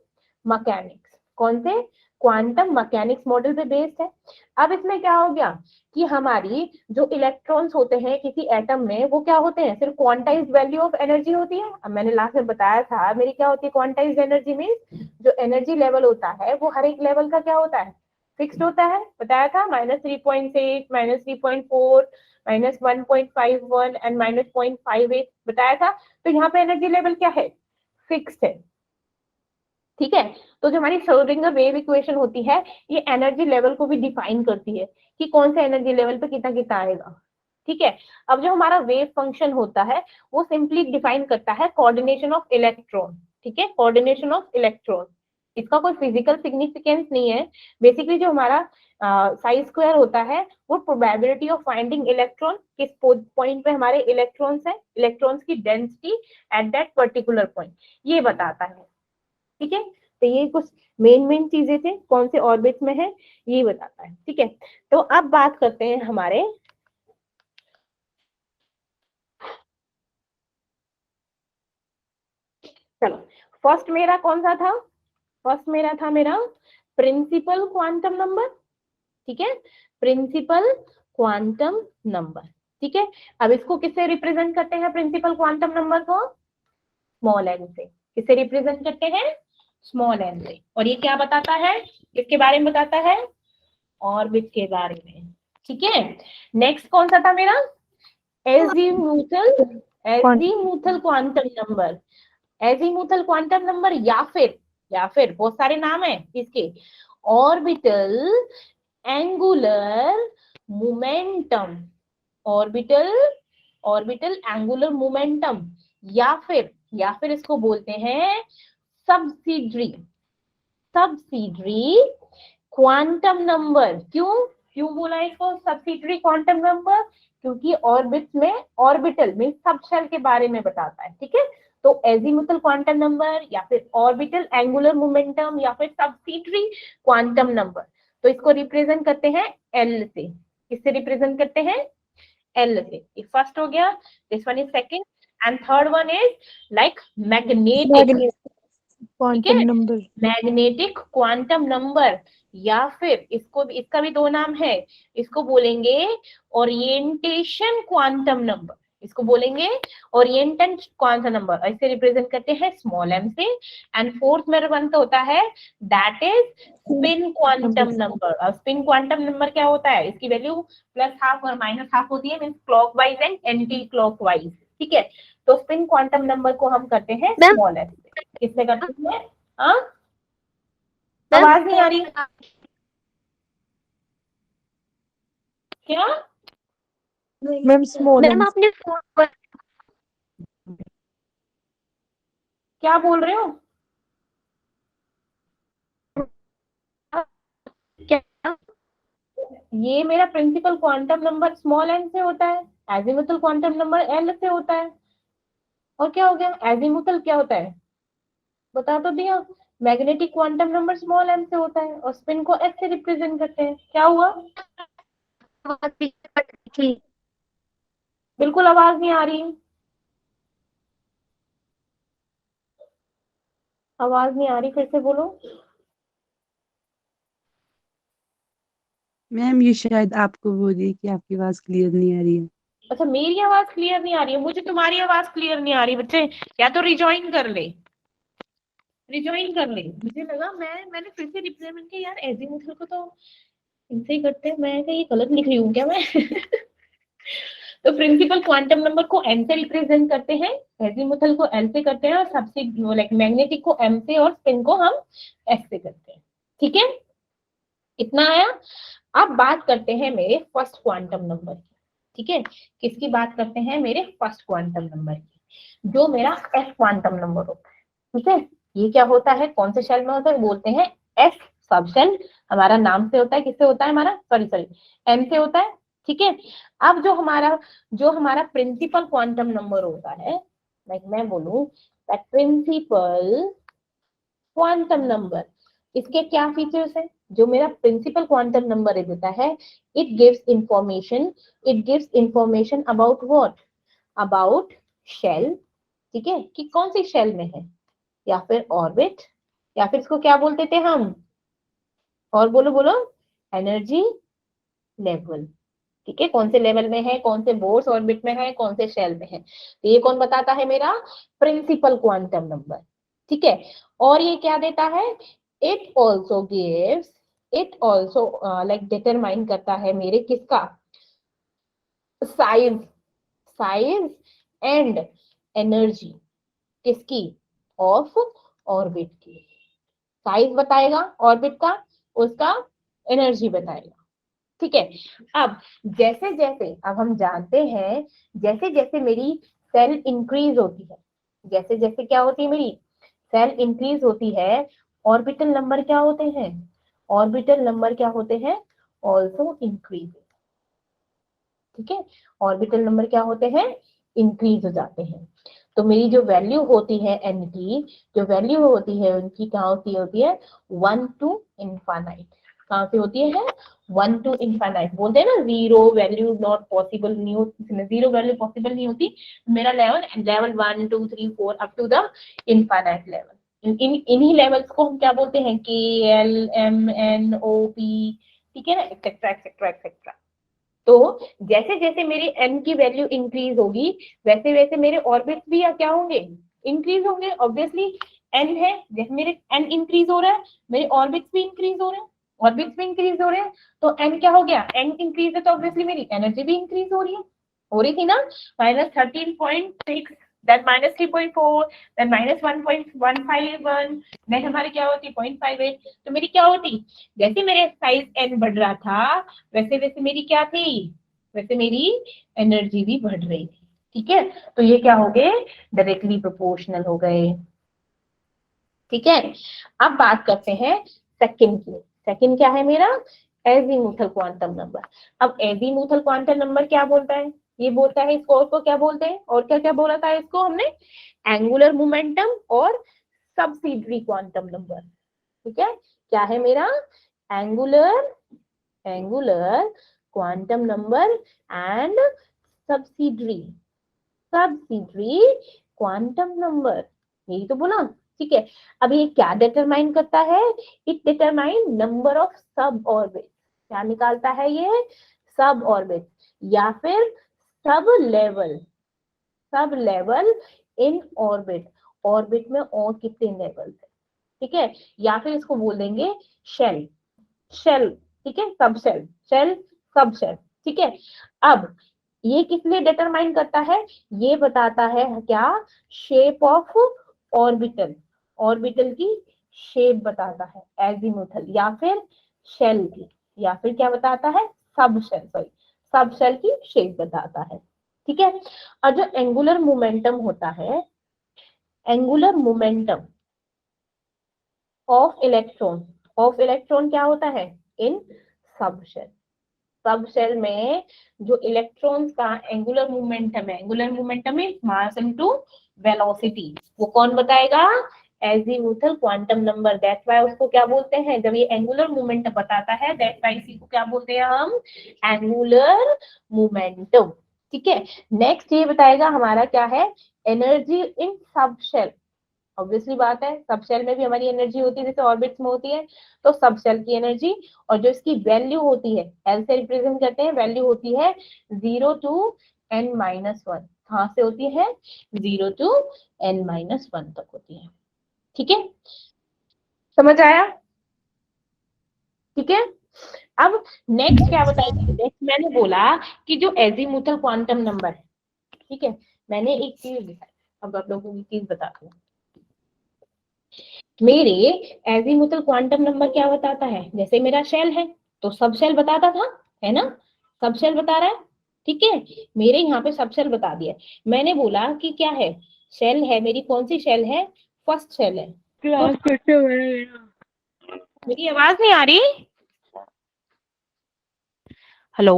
A: mechanics. कौन से? क्वांटम मैकेनिक्स मॉडल पे बेस्ड है। अब इसमें क्या हो गया कि हमारी जो इलेक्ट्रॉन्स होते हैं किसी एटम में वो क्या होते हैं? सिर्फ क्वांटाइज्ड वैल्यू ऑफ एनर्जी होती है। अब मैंने लास्ट में बताया था मेरी क्या होती है क्वांटाइज्ड एनर्जी में, जो एनर्जी लेवल होता है वो हर एक लेवल का क्या होता है? फिक्स्ड होता है। बताया था -3.6, -3.4, -1.51 एंड -0.58 बताया था। तो यहाँ पे एनर्जी लेवल क्या है? फिक्स्ड है। ठीक है, तो जो हमारी श्रोडिंगर वेव इक्वेशन होती है ये एनर्जी लेवल को भी डिफाइन करती है कि कौन से एनर्जी लेवल पे कितना कितना आएगा। ठीक है, अब जो हमारा वेव फंक्शन होता है वो सिंपली डिफाइन करता है कोऑर्डिनेशन ऑफ इलेक्ट्रॉन। ठीक है, कोऑर्डिनेशन ऑफ इलेक्ट्रॉन, इसका कोई फिजिकल सिग्निफिकेंस नहीं है। बेसिकली जो हमारा साई स्क्वायर होता है वो प्रोबेबिलिटी ऑफ फाइंडिंग इलेक्ट्रॉन, किस पॉइंट पे हमारे इलेक्ट्रॉन्स है, इलेक्ट्रॉन्स की density at that particular point, ये बताता है। ठीक है, तो ये कुछ मेन चीजें थे, कौन से ऑर्बिट में है ये बताता है। ठीक है, तो अब बात करते हैं हमारे चलो, फर्स्ट मेरा कौन सा था? फर्स्ट मेरा था मेरा प्रिंसिपल क्वांटम नंबर, ठीक है, प्रिंसिपल क्वांटम नंबर, ठीक है। अब इसको किससे रिप्रेजेंट करते हैं प्रिंसिपल क्वांटम नंबर को? स्मॉल एन से। किससे रिप्रेजेंट करते हैं? स्मॉल एन से। और ये क्या बताता है? किसके बारे में बताता है? ऑर्बिट के बारे में, ठीक है। नेक्स्ट कौन सा था मेरा? Azimuthal quantum number. Azimuthal quantum number या फिर बहुत सारे नाम है इसके, orbital angular momentum, orbital angular momentum, या फिर इसको बोलते हैं सब्सिडरी क्वांटम नंबर। क्यों बोला इसको सब्सिडरी क्वांटम नंबर? क्योंकि ऑर्बिटल में सब शेल के बारे में बताता है, ठीक है। तो एजीमुथल क्वांटम नंबर या फिर ऑर्बिटल एंगुलर मोमेंटम या फिर सब्सिडरी क्वांटम नंबर, तो इसको रिप्रेजेंट करते हैं एल से। किससे रिप्रेजेंट करते हैं? एल से। ये फर्स्ट हो गया, this one is second, and third one is like magnetic
D: quantum number.
A: Magnetic quantum number, या फिर इसका भी दो नाम है, इसको बोलेंगे ओरिएंटेशन क्वांटम नंबर, इसको बोलेंगे ओरिएंटेशन क्वांटम नंबर। ऐसे रिप्रेजेंट करते हैं स्मॉल एम से। एंड फोर्थ मेरा वन तो होता है that is spin quantum number. और स्पिन क्वांटम नंबर क्या होता है? इसकी वैल्यू +½ और -½ होती है, means clockwise and anti clockwise, ठीक है। तो स्पिन क्वांटम नंबर को हम करते हैं स्मॉल एम से। किससे करते हैं? हाँ, आवाज नहीं आ रही क्या?
D: मैम स्मॉल
C: मैम आपने फोन पर
A: क्या बोल रहे हो?
C: क्या?
A: ये मेरा principal quantum number small n से होता है, एजीमुथल क्वांटम नंबर एल से होता है। और क्या हो गया? एजीमुथल क्या होता है बता तो दिया, magnetic quantum number small m से होता है, और स्पिन को एस से रिप्रेजेंट करते हैं। क्या हुआ?
C: बहुत पीछे पड़ गई थी।
A: बिल्कुल आवाज नहीं आ रही, आवाज नहीं आ रही, फिर से बोलो।
B: मैम ये शायद आपको बोल रही है कि आपकी आवाज क्लियर नहीं आ रही है।
A: अच्छा, मेरी आवाज क्लियर नहीं आ रही है? मुझे तुम्हारी आवाज क्लियर नहीं आ रही बच्चे, या तो रिजॉइन कर ले, मुझे लगा मैंने फिर से रिप्रेजेंट किया यार, एजीमुथल को तो इनसे ही करते हैं, मैं क्या ये गलत लिख रही हूँ क्या मैं? तो प्रिंसिपल क्वांटम नंबर को एन से रिप्रेजेंट करते हैं, एजीमुथल को एल से करते हैं, और सबसे लाइक मैग्नेटिक को एम से, और स्पिन को हम एस से करते हैं, ठीक है। इतना आया। अब बात करते हैं मेरे फर्स्ट क्वांटम नंबर की, ठीक है। किसकी बात करते हैं? मेरे फर्स्ट क्वांटम नंबर की, जो मेरा एस क्वांटम नंबर होता है, ठीक है। ये क्या होता है? कौन से शेल में होता है? बोलते हैं एस सब शेल। हमारा नाम से होता है, किससे होता है? हमारा सॉरी एम से होता है, ठीक है। अब जो हमारा प्रिंसिपल क्वांटम नंबर होता है, लाइक मैं बोलूं दैट प्रिंसिपल क्वांटम नंबर, इसके क्या फीचर्स है? जो मेरा प्रिंसिपल क्वांटम नंबर देता है, it gives information about what? About shell, ठीक है, कि कौन सी शेल में है, या फिर ऑर्बिट, या फिर इसको क्या बोलते थे हम? और बोलो एनर्जी लेवल, ठीक है। कौन से लेवल में है, कौन से बोर्स ऑर्बिट में है, कौन से शेल में है, तो ये कौन बताता है? मेरा प्रिंसिपल क्वांटम नंबर, ठीक है। और ये क्या देता है? इट ऑल्सो लाइक डिटरमाइन करता है मेरे किसका? साइज एंड एनर्जी, किसकी? ऑफ ऑर्बिट की। साइज बताएगा ऑर्बिट का, उसका एनर्जी बताएगा, ठीक है। अब जैसे जैसे अब हम जानते हैं, जैसे जैसे मेरी सेल इंक्रीज होती है, जैसे जैसे क्या होती है मेरी सेल इंक्रीज होती है, ऑर्बिटल नंबर क्या होते हैं? ऑर्बिटल नंबर क्या होते हैं? ऑल्सो इंक्रीज, ठीक है। ऑर्बिटल नंबर क्या होते हैं? इंक्रीज हो जाते हैं। तो मेरी जो वैल्यू होती है एन की, जो वैल्यू होती है उनकी क्या होती है? 1 to infinite। कहाँ से होती है? 1 to इनफाइनाइट। बोलते हैं ना जीरो वैल्यू नॉट पॉसिबल, नहीं होती, जीरो वैल्यू पॉसिबल नहीं होती। मेरा level 1 2 3 4 up to the infinite level. इन्हीं लेवल्स को हम क्या बोलते हैं? K, L, M, N, O, P, ठीक है ना, एक्सेट्रा एक्सेट्रा एक्सेट्रा। तो जैसे जैसे मेरी एन की वैल्यू इंक्रीज होगी, वैसे वैसे मेरे ऑर्बिट्स भी क्या होंगे? इंक्रीज होंगे। ऑब्वियसली एन है, जैसे मेरे एन इंक्रीज हो रहा है, मेरे ऑर्बिट्स भी इंक्रीज हो रहे हैं, ऑर्बिट्स भी इंक्रीज हो रहे हैं। तो एन क्या हो गया? एन इंक्रीज है तो ऑब्वियसली मेरी एनर्जी भी इंक्रीज हो रही है, हो रही थी ना। -13.6, देन -3.4, देन -1.151, देन हमारी क्या होती? 0.58। तो मेरी क्या होती? जैसे मेरे साइज एन बढ़ रहा था, वैसे वैसे मेरी क्या थी? वैसे मेरी एनर्जी भी बढ़ रही थी, ठीक है। तो ये क्या हो गए? डायरेक्टली प्रोपोर्शनल हो गए, ठीक है। अब बात करते हैं सेकंड की। सेकंड क्या है मेरा? Azimuthal quantum number. अब एजीमुथल क्वांटम नंबर क्या बोलता है? ये बोलता है इसको, और को क्या बोलते हैं, और क्या क्या बोला था इसको हमने? एंगुलर मोमेंटम और सबसिडरी क्वांटम नंबर, ठीक है। क्या है मेरा? Angular quantum number and subsidiary quantum number, यही तो बोला, ठीक है। अब ये क्या डिटरमाइन करता है? इट डिटरमाइन नंबर ऑफ सब ऑर्बिट। क्या निकालता है ये? सब ऑर्बिट या फिर sub level in orbit. Orbit में और कितने लेवल है, ठीक है। या फिर इसको बोल देंगे शेल, ठीक है, सब शेल सब शेल, ठीक है। अब ये किस लिए डिटरमाइन करता है? ये बताता है क्या? शेप ऑफ ऑर्बिटल, ऑर्बिटल की शेप बताता है एजीमुथल या फिर शेल की, या फिर क्या बताता है? सब शेल की शेप बताता है, ठीक है। और जो एंगुलर मोमेंटम होता है, एंगुलर मोमेंटम ऑफ इलेक्ट्रॉन क्या होता है? इन सब शेल में जो इलेक्ट्रॉन्स का एंगुलर मोमेंटम है, angular momentum is mass into velocity, वो कौन बताएगा? Azimuthal quantum number. That's why उसको क्या बोलते हैं? जब ये एंगुलर मोमेंटम बताता है, दैट्स व्हाई इसी को क्या बोलते हैं हम? एंगुलर मोमेंटम, ठीक है। नेक्स्ट ये बताएगा हमारा क्या है? एनर्जी इन सब शेल। ऑब्वियसली बात है, सब शेल में भी हमारी एनर्जी होती है जैसे ऑर्बिट्स में होती है, तो सब शेल की एनर्जी, और जो इसकी वैल्यू होती है, एल से रिप्रेजेंट करते हैं, वैल्यू होती है 0 to n-1। कहाँ से होती है? 0 to n-1 तक होती है, ठीक है। समझ आया? ठीक है। अब नेक्स्ट क्या बताएंगे? नेक्स्ट मैंने बोला कि जो एजीमुथल क्वांटम नंबर है, ठीक है, मैंने एक चीज दिखाई, अब आप लोगों को एक चीज बताती हूँ। मेरे एजीमुथल क्वांटम नंबर क्या बताता है? जैसे मेरा शेल है तो सब शेल बताता था, है ना, सब शेल बता रहा है, ठीक है। मेरे यहाँ पे सब शेल बता दिया। मैंने बोला कि क्या है? शेल है मेरी, कौन सी शेल है? फर्स्ट शेल है। तो मेरी आवाज नहीं आ रही? हेलो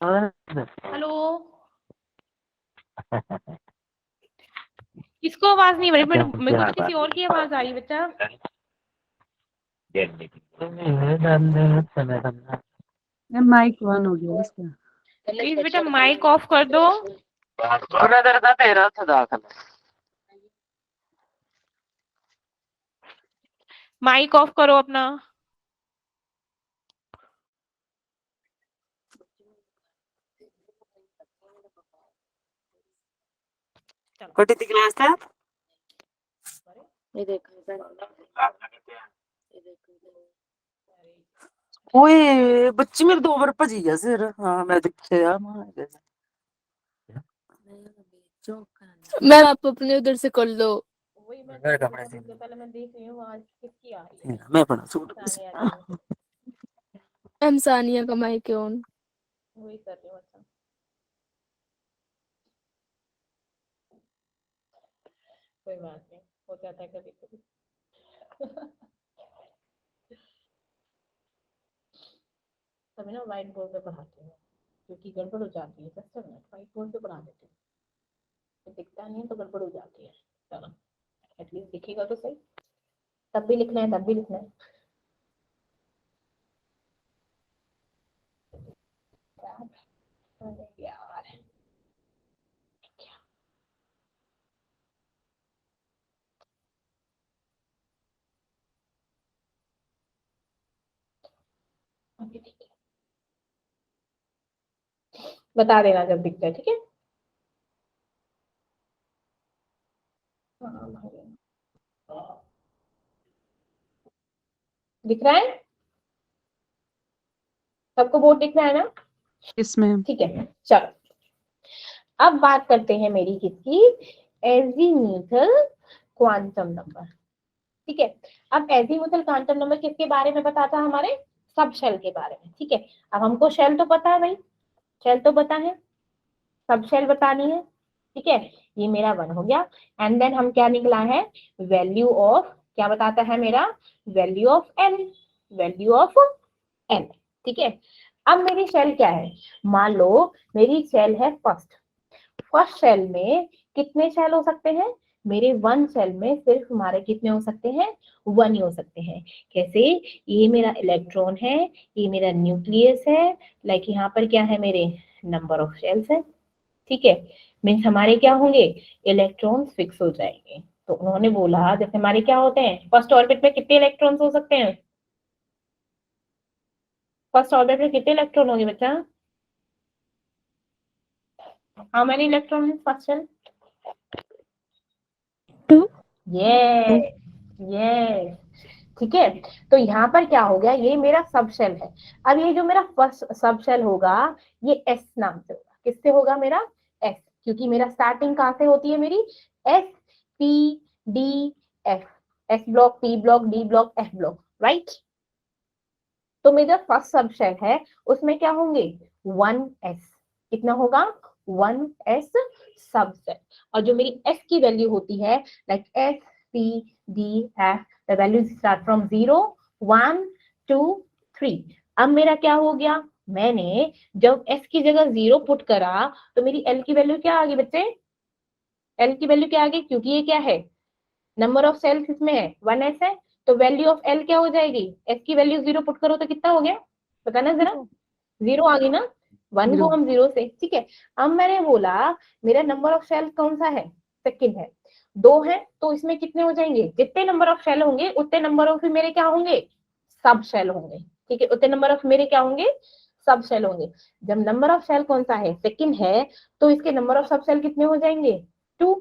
A: हेलो, किसको आवाज नहीं आ रही? मेरे को तो किसी और की आवाज आ रही है बच्चा।
B: माइक ऑन हो गया इसका।
A: प्लीज बेटा माइक ऑफ कर दो। माइक ऑफ करो अपना।
E: कोटी क्लास था
B: ये देखो
E: ओए बच्ची मेरे 2 बार भजी गया सिर हाँ मैं देखया
F: मैम आप अपने उधर से कर लो।
A: वही मैं कर रही हूँ, सबसे पहले मैं देख रही हूँ आवाज किसकी आ रही है।
E: मैं अपना सूट
A: सानिया की है।
F: मैम सानिया का माइक है ऑन।
A: वही कर रही हूँ। अच्छा, कोई बात नहीं, हो जाता है कभी कभी। तभी ना व्हाइट बोर्ड पे पढ़ाती हूँ, क्योंकि गड़बड़ हो जाती है। जस्ट व्हाइट बोर्ड पे पढ़ा देती हूँ, दिखता नहीं है तो गड़बड़ हो जाती है। चलो, एटलीस्ट दिखेगा तो सही। तब भी लिखना है, तब भी लिखना है। बता देना जब दिखता है, ठीक है। दिख रहा है सबको? बोर्ड दिख रहा है ना?
B: Yes, ma'am.
A: ठीक है, चलो अब बात करते हैं मेरी किसकी, एजीम्यूथल क्वांटम नंबर। ठीक है, अब एजीम्यूथल क्वांटम नंबर किसके बारे में पता था? हमारे सब शेल के बारे में। ठीक है, अब हमको शेल तो पता है भाई, शेल तो पता है, सब शेल बतानी है। ठीक है, ये मेरा 1 हो गया। एंड देन हम क्या निकला है, वैल्यू ऑफ, क्या बताता है मेरा, value of n, value of n. ठीक है, अब मेरी शेल क्या है, मान लो मेरी शेल है फर्स्ट। फर्स्ट सेल में कितने सेल हो सकते हैं मेरे? 1 सेल में सिर्फ हमारे कितने हो सकते हैं? 1 ही हो सकते हैं। कैसे? ये मेरा इलेक्ट्रॉन है, ये मेरा न्यूक्लियस है, लाइक यहाँ पर क्या है मेरे नंबर ऑफ शेल्स है। ठीक है, मीन्स हमारे क्या होंगे, इलेक्ट्रॉन्स फिक्स हो जाएंगे। तो उन्होंने बोला जैसे हमारे क्या होते हैं, फर्स्ट ऑर्बिट में कितने इलेक्ट्रॉन्स हो सकते हैं? फर्स्ट ऑर्बिट में कितने इलेक्ट्रॉन होंगे बच्चा? How many electron in first shell?
C: 2.
A: Yes, yes. ठीक है, तो यहाँ पर क्या हो गया, ये मेरा सब शेल है। अब ये जो मेरा फर्स्ट सब शेल होगा, ये एस नाम से होगा। किससे होगा मेरा? एस, क्योंकि मेरा स्टार्टिंग कहाँ से होती है मेरी? S, p, d, F. S block, P block, D block, F block, right. तो मेरा फर्स्ट सब शेल है, उसमें क्या होंगे? 1s। कितना होगा? 1s सब शेल। और जो मेरी s की वैल्यू होती है, like s, p, d, f, the value start from 0, 1, 2, 3। अब मेरा क्या हो गया, मैंने जब s की जगह 0 पुट करा तो मेरी l की वैल्यू क्या आ गई बच्चे? l की वैल्यू क्या आ गई? क्योंकि ये क्या है, नंबर ऑफ सेल्स इसमें है, 1s है, तो वैल्यू ऑफ l क्या हो जाएगी? s की वैल्यू 0 पुट करो तो कितना हो गया, बताना जरा। 0 आ गई ना, 1 को
B: 0.
A: हम 0 से, ठीक है। अब मैंने बोला मेरा नंबर ऑफ सेल कौन सा है? सेकंड है। 2 है, तो इसमें कितने हो जाएंगे? जितने नंबर ऑफ सेल होंगे उतने नंबर ऑफ मेरे क्या होंगे? सब सेल होंगे। ठीक है, उतने नंबर ऑफ मेरे क्या होंगे? सब सेल होंगे। जब नंबर ऑफ सेल कौन सा है? सेकंड है, तो इसके नंबर ऑफ सब सेल कितने हो जाएंगे? 2।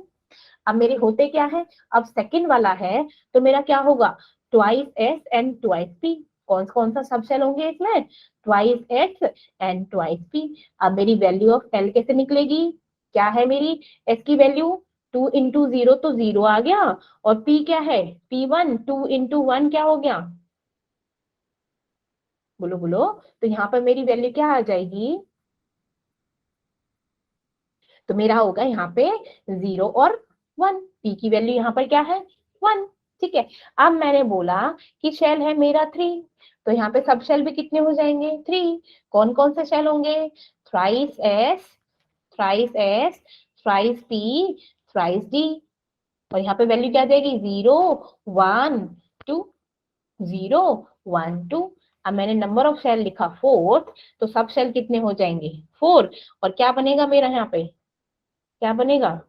A: अब मेरे होते क्या है, अब सेकंड वाला है तो मेरा क्या होगा? Twice S and twice P. कौन कौन सा सब सेल होंगे इसमें? Twice S and twice P. अब मेरी वैल्यू ऑफ एल कैसे निकलेगी? क्या है मेरी एस की वैल्यू? 2 इंटू 0 तो 0 आ गया, और पी क्या है? P1, 2 इंटू 1 क्या हो गया? बोलो बोलो। तो यहाँ पर मेरी वैल्यू क्या आ जाएगी? तो मेरा होगा यहाँ पे 0 और 1। पी की वैल्यू यहाँ पर क्या है? 1। ठीक है, अब मैंने बोला कि शेल है मेरा 3, तो यहाँ पे सब शेल भी कितने हो जाएंगे? 3। कौन कौन से शेल होंगे? Thrice S, thrice S, thrice P, thrice D. और यहाँ पे वैल्यू क्या आ जाएगी? 0, 1, 2, 0, 1, 2। अब मैंने नंबर ऑफ शेल लिखा 4, तो सब शेल कितने हो जाएंगे? 4। और क्या बनेगा मेरा यहाँ पे? क्या बनेगा?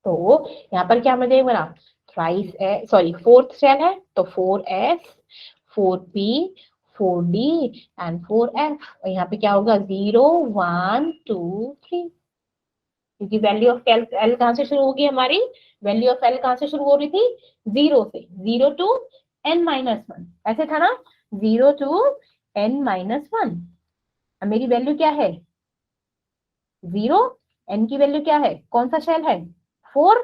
A: तो यहाँ पर क्या बनेगा मेरा? Thrice s, sorry, fourth shell है तो 4s, 4p, 4d and 4f। और यहाँ पे क्या होगा? 0, 1, 2, 3। क्योंकि वैल्यू ऑफ एल कहाँ से शुरू होगी हमारी? वैल्यू ऑफ एल कहाँ से शुरू हो रही थी? 0 से। 0 टू n-1, ऐसे था ना? 0 टू n-1। अब मेरी वैल्यू क्या है? 0। n की वैल्यू क्या है? कौन सा शेल है? 4।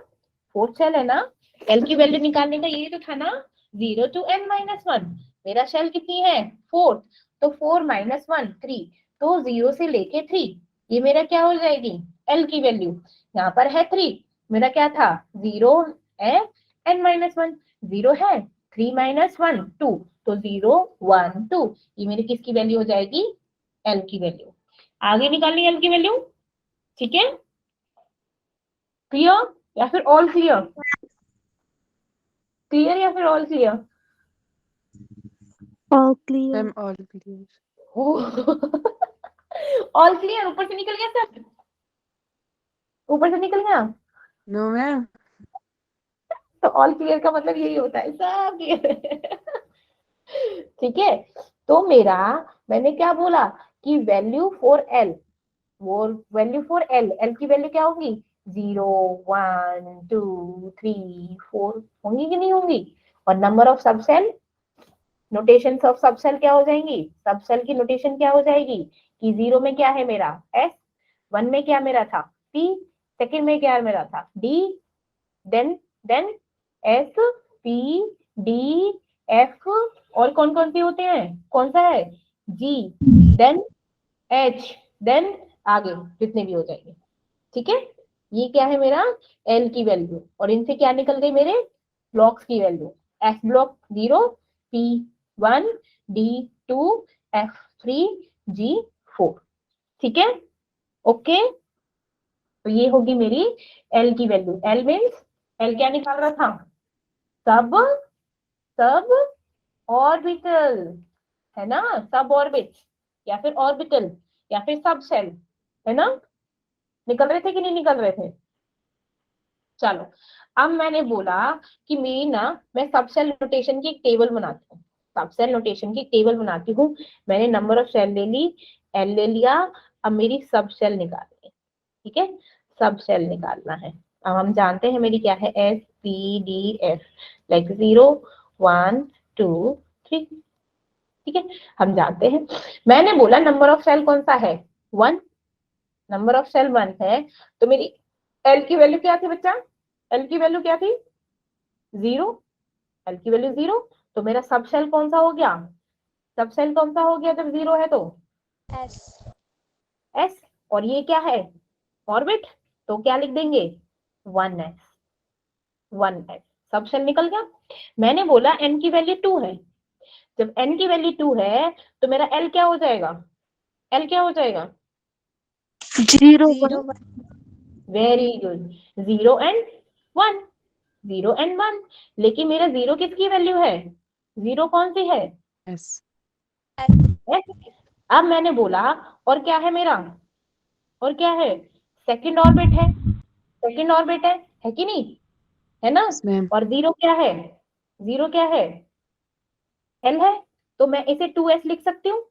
A: फोर्थ शेल है ना। l की वैल्यू निकालने का ये तो था ना, 0 टू n-1। मेरा शेल कितनी है? 4। तो 4 - 1, 3। तो 0 से लेके 3, ये मेरा क्या हो जाएगी? l की वैल्यू। यहाँ पर है 3, मेरा क्या था? 0 है, n-1, 0 है, 3 - 1, 2, तो 0, 1, 2। ये मेरी किसकी वैल्यू हो जाएगी? l की वैल्यू। आगे निकालनी l की वैल्यू। ठीक है, क्लियर या फिर ऑल क्लियर? क्लियर या फिर all clear?
C: All clear.
B: Ma'am all clear.
A: All clear, ऊपर से निकल गया सब, ऊपर से निकल गया।
B: No ma'am.
A: तो ऑल क्लियर का मतलब यही होता है, सब क्लियर। ठीक है, तो मेरा, मैंने क्या बोला कि वैल्यू फॉर एल, वो वैल्यू फॉर एल, एल की वैल्यू क्या होगी, 0 1 2 3 4 होंगी कि नहीं होंगी। और नंबर ऑफ सब सेल, नोटेशन ऑफ सब सेल क्या हो जाएंगी, सब सेल की नोटेशन क्या हो जाएगी कि 0 में क्या है मेरा एस, 1 में क्या मेरा था पी, सेकंड में क्या मेरा था d, then s p d f, और कौन कौन से होते हैं, कौन सा है जी, देन एच, देन आगे जितने भी हो जाएंगे। ठीक है, ये क्या है मेरा एल की वैल्यू, और इनसे क्या निकल गई मेरे ब्लॉक्स की value, F block 0, P 1, D 2, F 3, जी 4। ठीक है, ओके, तो ये होगी मेरी एल की वैल्यू। एल मीन्स, एल क्या निकाल रहा था, सब सब ऑर्बिटल, है ना, सब ऑर्बिट या फिर ऑर्बिटल या फिर सब सेल, है ना, निकल रहे थे कि नहीं निकल रहे थे। चलो, अब मैंने बोला कि मेरी ना, मैं सब सेल नोटेशन की एक टेबल बनाती हूँ, सब सेल नोटेशन की एक टेबल बनाती हूँ। मैंने नंबर ऑफ सेल ले ली, एल ले लिया, अब मेरी सब सेल निकालनी है। ठीक है, सब सेल निकालना है। अब हम जानते हैं मेरी क्या है, S p d F, like 0 1 2 3। ठीक है, हम जानते हैं। मैंने बोला नंबर ऑफ सेल कौन सा है, 1, नंबर ऑफ सेल 1 है, तो मेरी एल की वैल्यू क्या थी बच्चा, एल की वैल्यू क्या थी 0, एल की वैल्यू 0, तो मेरा सब सेल कौन सा हो गया, सब सेल कौन सा हो गया जब 0 है तो
C: S.
A: एस, और ये क्या है ऑर्बिट, तो क्या लिख देंगे 1s, 1s, सब सेल निकल गया। मैंने बोला n की वैल्यू 2 है, जब n की वैल्यू 2 है तो मेरा l क्या हो जाएगा, l क्या हो जाएगा
C: 0 1.
A: वेरी गुड, 0 एंड 1, 0 एंड 1, लेकिन मेरा 0 किसकी वैल्यू है, 0 कौन सी है
B: यस
A: S। अब मैंने बोला और क्या है मेरा, और क्या है सेकंड ऑर्बिट है, सेकंड ऑर्बिट है कि नहीं, है ना,
B: मैम।
A: और 0 क्या है, 0 क्या है एल है, तो मैं इसे 2s लिख सकती हूँ,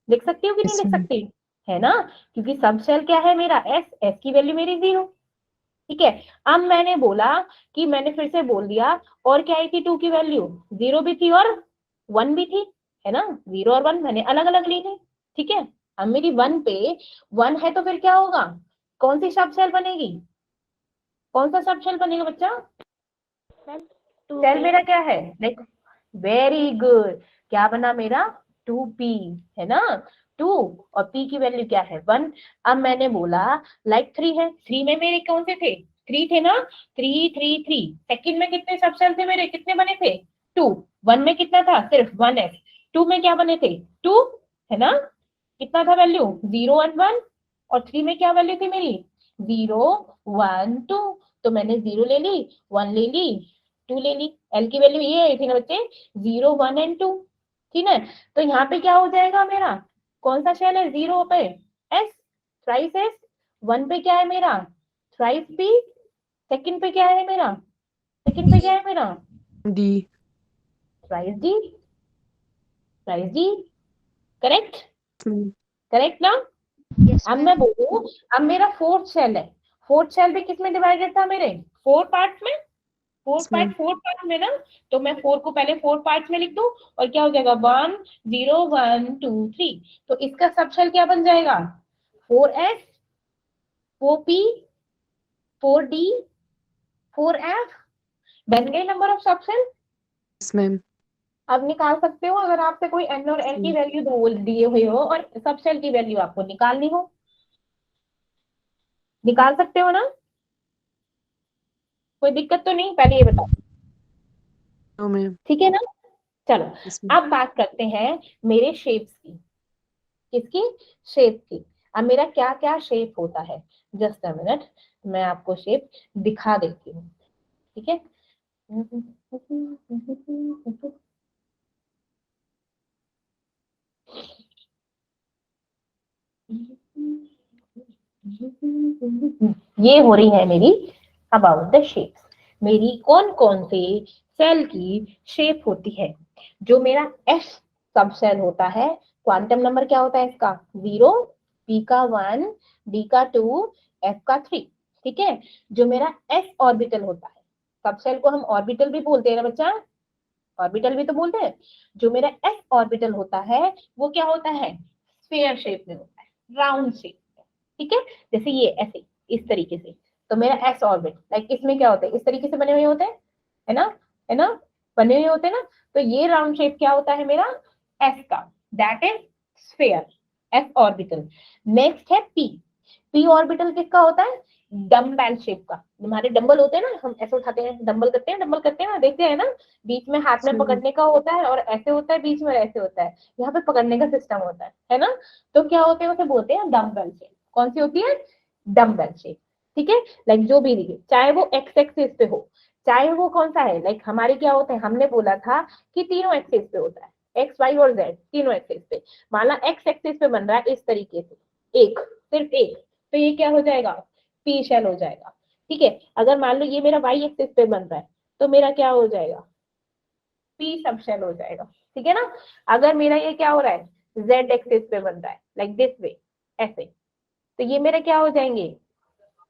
A: लिख सकती हूँ कि नहीं
B: यस
A: लिख
B: मैम।
A: सकती, है ना, क्योंकि सब सेल क्या है मेरा एस, एस की वैल्यू मेरी 0। ठीक है, अब मैंने बोला कि मैंने फिर से बोल दिया, और क्या आई थी 2 की वैल्यू, 0 भी थी और 1 भी थी, है ना, 0 और 1 मैंने अलग अलग ली थी। ठीक है, अब मेरी 1 पे 1 है तो फिर क्या होगा, कौन सी सब सेल बनेगी, कौन सा सब सेल बनेगा बच्चा, सेल मेरा क्या है, लाइक वेरी गुड, क्या बना मेरा 2p, है ना, 2, और p की वैल्यू क्या है 1। अब मैंने बोला लाइक 3 है, 3 में मेरे कौन से थे, 3 थे ना, 3 3 3, सेकंड में कितने सब सेल थे मेरे, कितने बने थे 2, 1 में कितना था सिर्फ 1s, 2 में क्या बने थे 2, है ना, कितना था वैल्यू 0 एंड 1, और 3 में क्या वैल्यू थी मेरी 0 1 2, तो मैंने 0 ले ली, 1 ले ली, 2 ले ली, एल की वैल्यू ये आई थी ना बच्चे 0 1 एंड 2। ठीक है, तो यहाँ पे क्या हो जाएगा मेरा, कौन सा सेल है 0 पे एस, थ्राइस एस, 1 पे क्या है मेरा थ्राइस पी, सेकंड पे क्या है मेरा, सेकंड पे क्या है मेरा
B: D.
A: Thrice D, thrice D, correct,
B: ma'am.
A: Correct ना।
C: Yes,
A: अब
C: ma'am.
A: मैं बोलूं, अब मेरा फोर्थ सेल है, फोर्थ सेल भी किसमें डिवाइडेड था मेरे 4 पार्ट्स में, फोर
B: मैम।
A: पार्ट 4 पार्ट में ना, तो मैं 4 को पहले 4 पार्ट्स में लिख दूं, और क्या हो जाएगा 1 0 1 2 3, तो इसका सब सेल क्या बन जाएगा 4s 4p 4d 4f, बन गए नंबर ऑफ सब सेल।
B: Yes ma'am.
A: अब निकाल सकते हो अगर आपसे कोई n और l की वैल्यू दो दिए हुए हो और सब सेल की वैल्यू आपको निकालनी हो, निकाल सकते हो ना, कोई दिक्कत तो नहीं, पहले ये बताओ,
B: नो मैम।
A: ठीक है ना। चलो,
B: यस मैम।
A: अब बात करते हैं मेरे शेप्स की, किसकी, शेप की। अब मेरा क्या क्या शेप होता है, जस्ट अ मिनट, मैं आपको शेप दिखा देती हूँ, ठीक है। ये हो रही है मेरी अबाउट द शेप्स, मेरी कौन कौन से सेल की शेप होती है। जो मेरा एस सब सेल होता है, क्वांटम नंबर क्या होता है इसका 0, पी का 1, डी का 2, एफ का 3। ठीक है, जो मेरा एस ऑर्बिटल होता है, सब सेल को हम ऑर्बिटल भी बोलते हैं ना बच्चा, ऑर्बिटल भी तो बोलते हैं। जो मेरा एस ऑर्बिटल होता है वो क्या होता है, स्फीयर शेप में होता है, राउंड शेप में। ठीक है, जैसे ये ऐसे इस तरीके से, तो मेरा एस ऑर्बिट लाइक इसमें क्या होता है, इस तरीके से बने हुए होते हैं, है ना, है ना, बने हुए होते हैं ना। तो ये राउंड शेप क्या होता है मेरा एस का, that is sphere, S orbital. Next है पी, पी ऑर्बिटल किसका होता है, डम्बेल शेप का। हमारे डंबल होते हैं ना, हम ऐसे उठाते हैं, डंबल करते हैं ना, देखते हैं ना, बीच में हाथ में पकड़ने का होता है और ऐसे होता है, बीच में ऐसे होता है, यहाँ पे पकड़ने का सिस्टम होता है ना। तो क्या होते हैं, उसे बोलते हैं डम्बेल शेप। कौन सी होती है, डम्बेल शेप। ठीक है, लाइक जो भी दिखे, चाहे वो एक्स एक्सिस पे हो, चाहे वो कौन सा है, लाइक हमारे क्या होते हैं, हमने बोला था कि तीनों एक्सिस पे होता है, एक्स वाई और जेड तीनों एक्सिस पे। मान ला एक्स एक्सिस पे बन रहा है इस तरीके से, एक, सिर्फ एक, तो ये क्या हो जाएगा, पी शेल हो जाएगा। ठीक है, अगर मान लो ये मेरा वाई एक्सिस पे बन रहा है तो मेरा क्या हो जाएगा, पी सब शेल हो जाएगा। ठीक है ना, अगर मेरा ये क्या हो रहा है जेड एक्सिस पे बन रहा है लाइक दिस वे, ऐसे, तो ये मेरा क्या हो जाएंगे,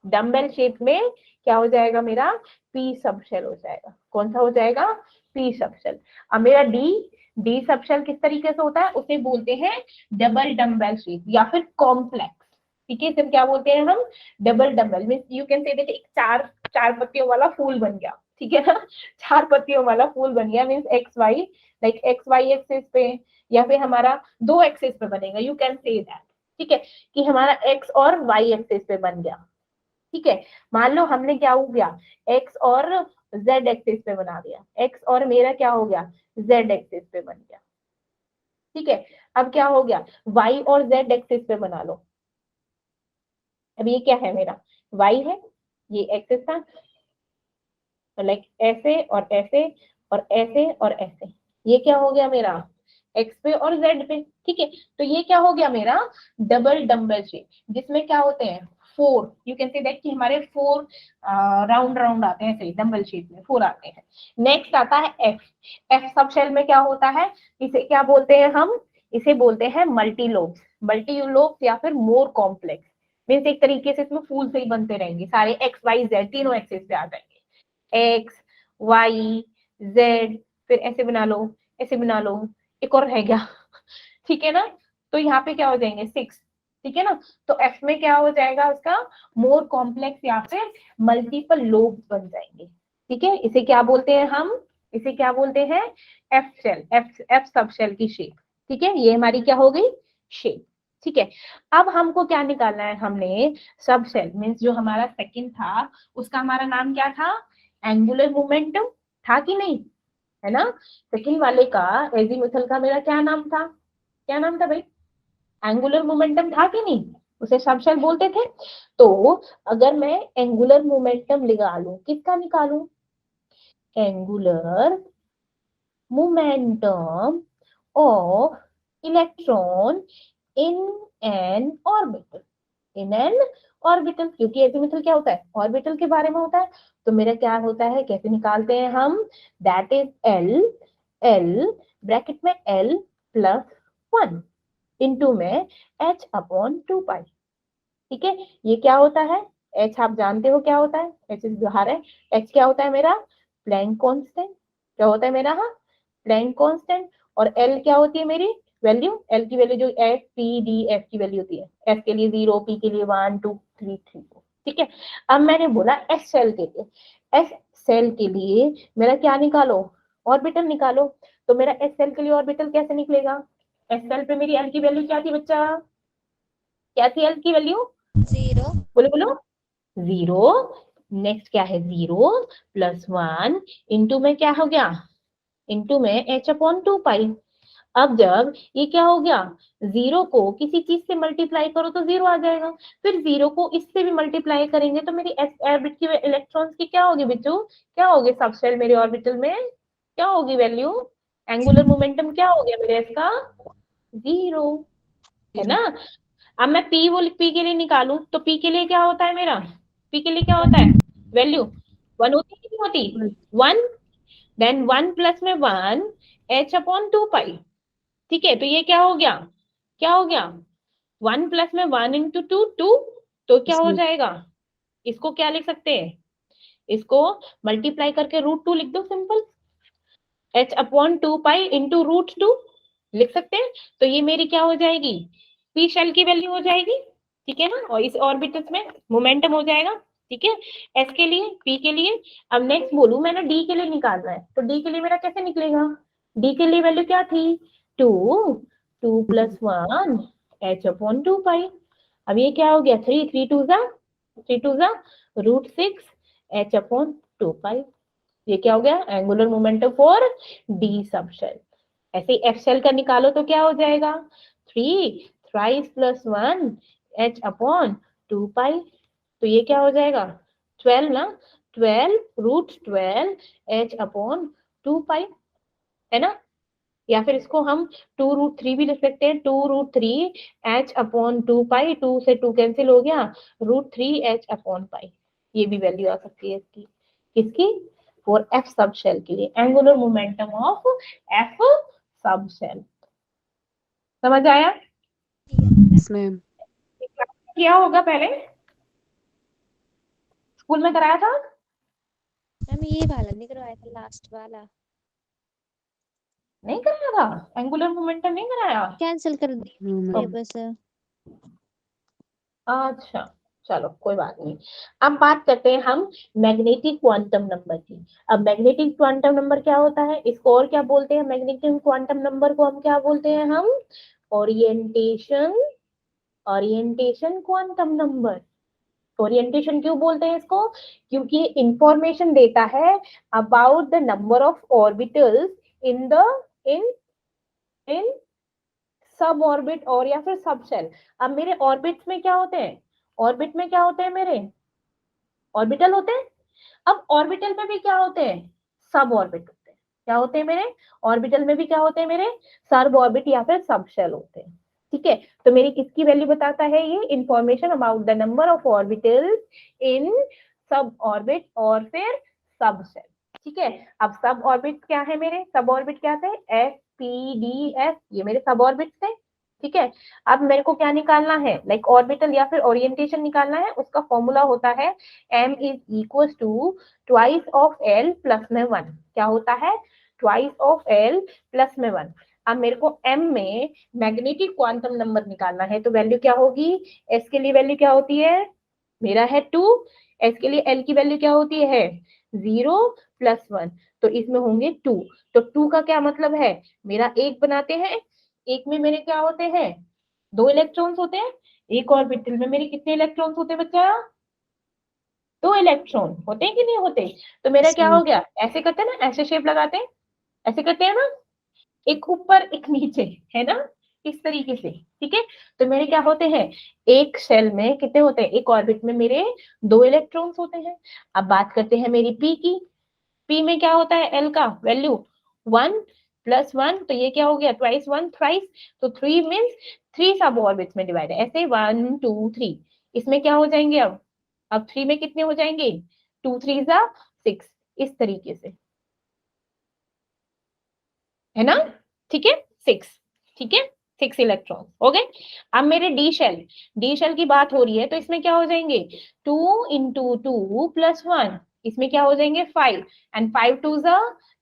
A: डम्बेल शेप में क्या हो जाएगा मेरा, पी सब शेल हो जाएगा। कौन सा हो जाएगा, पी सब शेल। अब मेरा डी सब शेल किस तरीके से होता है, उसे बोलते हैं डबल डम्बेल शेप या फिर कॉम्प्लेक्स। ठीक है, इसे क्या बोलते हैं हम, double dumbbell. Means you can say that एक चार पत्तियों वाला फूल बन गया। ठीक है ना, चार पत्तियों वाला फूल बन गया, means x y, like x y axis पे, या फिर हमारा दो एक्सिस पे बनेगा, यू कैन से दैट। ठीक है, कि हमारा एक्स और वाई एक्सिस पे बन गया। ठीक है, मान लो हमने क्या हो गया, एक्स और जेड एक्सिस पे बना दिया, एक्स और मेरा क्या हो गया, जेड एक्सिस पे बन गया। ठीक है, अब क्या हो गया, वाई और जेड एक्सिस पे बना लो। अब ये क्या है मेरा, वाई है, ये एक्सिस था, लाइक ऐसे और ऐसे और ऐसे और ऐसे, ये क्या हो गया मेरा, एक्स पे और जेड पे। ठीक है, तो ये क्या हो गया मेरा, डबल डम्बल शेप, जिसमें क्या होते हैं, four, you can say that कि हमारे फोर राउंड राउंड आते हैं, ऐसे डम्बल शेप में फोर आते हैं। नेक्स्ट आता है एफ, एफ सब शेल में क्या होता है, इसे क्या बोलते हैं हम, इसे बोलते हैं मल्टी लोब्स, या फिर मोर कॉम्प्लेक्स। मीन्स एक तरीके से इसमें फूल से ही बनते रहेंगे, सारे एक्स वाई जेड तीनों एक्सिस पे आ जाएंगे, एक्स वाई जेड, फिर ऐसे बना लो, ऐसे बना लो, एक और रह गया। ठीक है ना, तो यहाँ पे क्या हो जाएंगे 6। ठीक है ना, तो एफ में क्या हो जाएगा उसका, मोर कॉम्प्लेक्स या फिर मल्टीपल लोब्स बन जाएंगे। ठीक है, इसे क्या बोलते हैं हम, इसे क्या बोलते हैं, f shell, f sub shell की शेप। ठीक है, ये हमारी क्या हो गई, शेप। ठीक है, अब हमको क्या निकालना है, हमने सब शेल मीन्स जो हमारा सेकंड था उसका हमारा नाम क्या था, एंगुलर मोमेंटम था कि नहीं, है ना। सेकंड वाले का एजीमुथल का मेरा क्या नाम था, क्या नाम था भाई, एंगुलर मोमेंटम था कि नहीं, उसे सब शेल बोलते थे। तो अगर मैं एंगुलर मोमेंटम निकालूं, किसका निकालूं, angular momentum of electron in an orbital, in an orbital, क्योंकि एजीमुथल क्या होता है, ऑर्बिटल के बारे में होता है। तो मेरा क्या होता है, कैसे निकालते हैं हम, that is L, L bracket में एल प्लस 1 इंटू में h अपॉन 2 पाई। ठीक है, ये क्या होता है, h आप जानते हो क्या होता है, h इज बाहर है, h क्या होता है मेरा, प्लैंक कांस्टेंट। क्या होता है मेरा, हाँ, प्लैंक कांस्टेंट। और l क्या होती है मेरी वैल्यू, l की वैल्यू जो एफ पी डी एफ की वैल्यू होती है, f के लिए 0, p के लिए 1 2 3 3। ठीक है, अब मैंने बोला s सेल के लिए, s सेल के लिए मेरा क्या निकालो, ऑर्बिटल निकालो। तो मेरा s सेल के लिए ऑर्बिटल कैसे निकलेगा, s सेल पे मेरी l की वैल्यू क्या थी बच्चा, क्या थी l की वैल्यू,
C: 0.
A: बोलो बोलो, 0। नेक्स्ट क्या है, 0 प्लस 1 इंटू में क्या हो गया, इंटू में h अपॉन 2 पाई। अब जब ये क्या हो गया, 0 को किसी चीज से मल्टीप्लाई करो तो 0 आ जाएगा, फिर 0 को इससे भी मल्टीप्लाई करेंगे तो मेरी ऑर्बिट की इलेक्ट्रॉन्स की क्या होगी बिच्चू, क्या होगी सब शेल मेरे ऑर्बिटल में, क्या होगी वैल्यू, एंगुलर मोमेंटम क्या हो गया मेरे इसका, 0, है ना। अब मैं पी के लिए निकालूं तो पी के लिए क्या होता है मेरा, पी के लिए क्या होता है, वैल्यू 1 होती है कि नहीं होती, 1, देन 1 प्लस में 1 h/2 पाई। ठीक है, तो ये क्या हो गया, क्या हो गया, 1 प्लस में 1 इंटू 2 2, तो क्या हो जाएगा, इसको क्या लिख सकते हैं, इसको मल्टीप्लाई करके √2 लिख दो, सिंपल, h/2 पाई इंटू √2 लिख सकते हैं। तो ये मेरी क्या हो जाएगी, पी शेल की वैल्यू हो जाएगी, ठीक है ना, और इस ऑर्बिटल्स में मोमेंटम हो जाएगा, ठीक है, एस के लिए, पी के लिए। अब नेक्स्ट बोलू मैंने डी के लिए निकालना है, तो डी के लिए मेरा कैसे निकलेगा, डी के लिए वैल्यू क्या थी, 2 2 प्लस 1 h/2 पाई। अब ये क्या हो गया, 3 3 2 जा √6 h/2 पाई। ये क्या हो गया, angular momentum for d sub shell. ऐसे ही एफ शेल का निकालो तो क्या हो जाएगा, 3 थ्राइस प्लस 1 h/2 पाई। तो ये क्या हो जाएगा, 12 ना, 12 h/2 पाई, है ना, या फिर इसको हम 2√3 भी लिख सकते हैं, 2√3 h/2 पाई, 2 से 2 कैंसिल हो गया, √3 h/पाई। ये भी वैल्यू आ सकती है इसकी, किसकी, फॉर एफ सब शेल के लिए, angular momentum of f sub shell. समझ आया,
B: Yes, ma'am.
A: किया होगा पहले, स्कूल में कराया था,
C: मैम ये वाला नहीं करवाया था, लास्ट वाला
A: नहीं कराया था, एंगुलर मोमेंटम नहीं कराया,
C: कैंसिल कर
B: No,
C: दिया
B: ma'am.
C: बस।
A: अच्छा चलो कोई बात नहीं। अब बात करते हैं हम मैग्नेटिक क्वांटम नंबर की। अब मैग्नेटिक क्वांटम नंबर क्या होता है, इसको और क्या बोलते हैं, मैग्नेटिक क्वांटम नंबर को हम क्या बोलते हैं, हम orientation orientation quantum number. Orientation क्यों बोलते हैं इसको, क्योंकि इंफॉर्मेशन देता है about the number of orbitals in the in in sub orbit और या फिर सब शेल। अब मेरे ऑर्बिट्स में क्या होते हैं, ऑर्बिट में क्या होते हैं मेरे, ऑर्बिटल होते हैं। अब ऑर्बिटल में भी क्या होते हैं, सब ऑर्बिट होते हैं। क्या होते हैं मेरे ऑर्बिटल में भी, क्या होते हैं मेरे, सब ऑर्बिट या फिर सब शेल होते हैं। ठीक है, तो मेरी किसकी वैल्यू बताता है ये, information about the number of orbitals in sub orbit और फिर सब शेल। ठीक है, अब सब ऑर्बिट क्या है मेरे, सब ऑर्बिट क्या थे, एस पी डी एस, ये मेरे सब ऑर्बिट थे। ठीक है, अब मेरे को क्या निकालना है, लाइक ऑर्बिटल या फिर ओरिएंटेशन निकालना है, उसका फॉर्मूला होता है m is equal to twice of l plus में 1। क्या होता है, ट्वाइस ऑफ l प्लस में 1। अब मेरे को m में मैग्नेटिक क्वांटम नंबर निकालना है, तो वैल्यू क्या होगी, s के लिए वैल्यू क्या होती है, मेरा है 2, s के लिए l की वैल्यू क्या होती है 0 प्लस 1, तो इसमें होंगे 2। तो 2 का क्या मतलब है, मेरा एक बनाते हैं, एक में मेरे क्या होते हैं, 2 इलेक्ट्रॉन्स होते हैं। एक ऑर्बिटल में मेरे कितने इलेक्ट्रॉन्स होते हैं बच्चा, 2 इलेक्ट्रॉन होते हैं कि नहीं होते। तो मेरा
B: Yes,
A: क्या हो
B: ma'am.
A: गया, ऐसे करते हैं ना, ऐसे शेप लगाते हैं, ऐसे करते हैं ना, एक ऊपर एक नीचे, है ना, इस तरीके से। ठीक है, तो मेरे क्या होते हैं, एक शेल में कितने होते हैं, एक ऑर्बिट में मेरे 2 इलेक्ट्रॉन्स होते हैं। अब बात करते हैं मेरी पी की, पी में क्या होता है, एल का वैल्यू 1 प्लस 1, तो ये क्या हो गया, ट्वाइस 1 थ्राइस, तो 3 मीन्स 3 सब ऑर्बिट्स में डिवाइड है, ऐसे 1 2 3, इसमें क्या हो जाएंगे, अब 3 में कितने हो जाएंगे, 2 3 जा 6, इस तरीके से, है ना, ठीक है 6, ठीक है 6 इलेक्ट्रॉन हो गए। अब मेरे डी शेल की बात हो रही है, तो इसमें क्या हो जाएंगे, 2 इंटू 2 प्लस 1, इसमें क्या हो जाएंगे 5, एंड 5 2 जा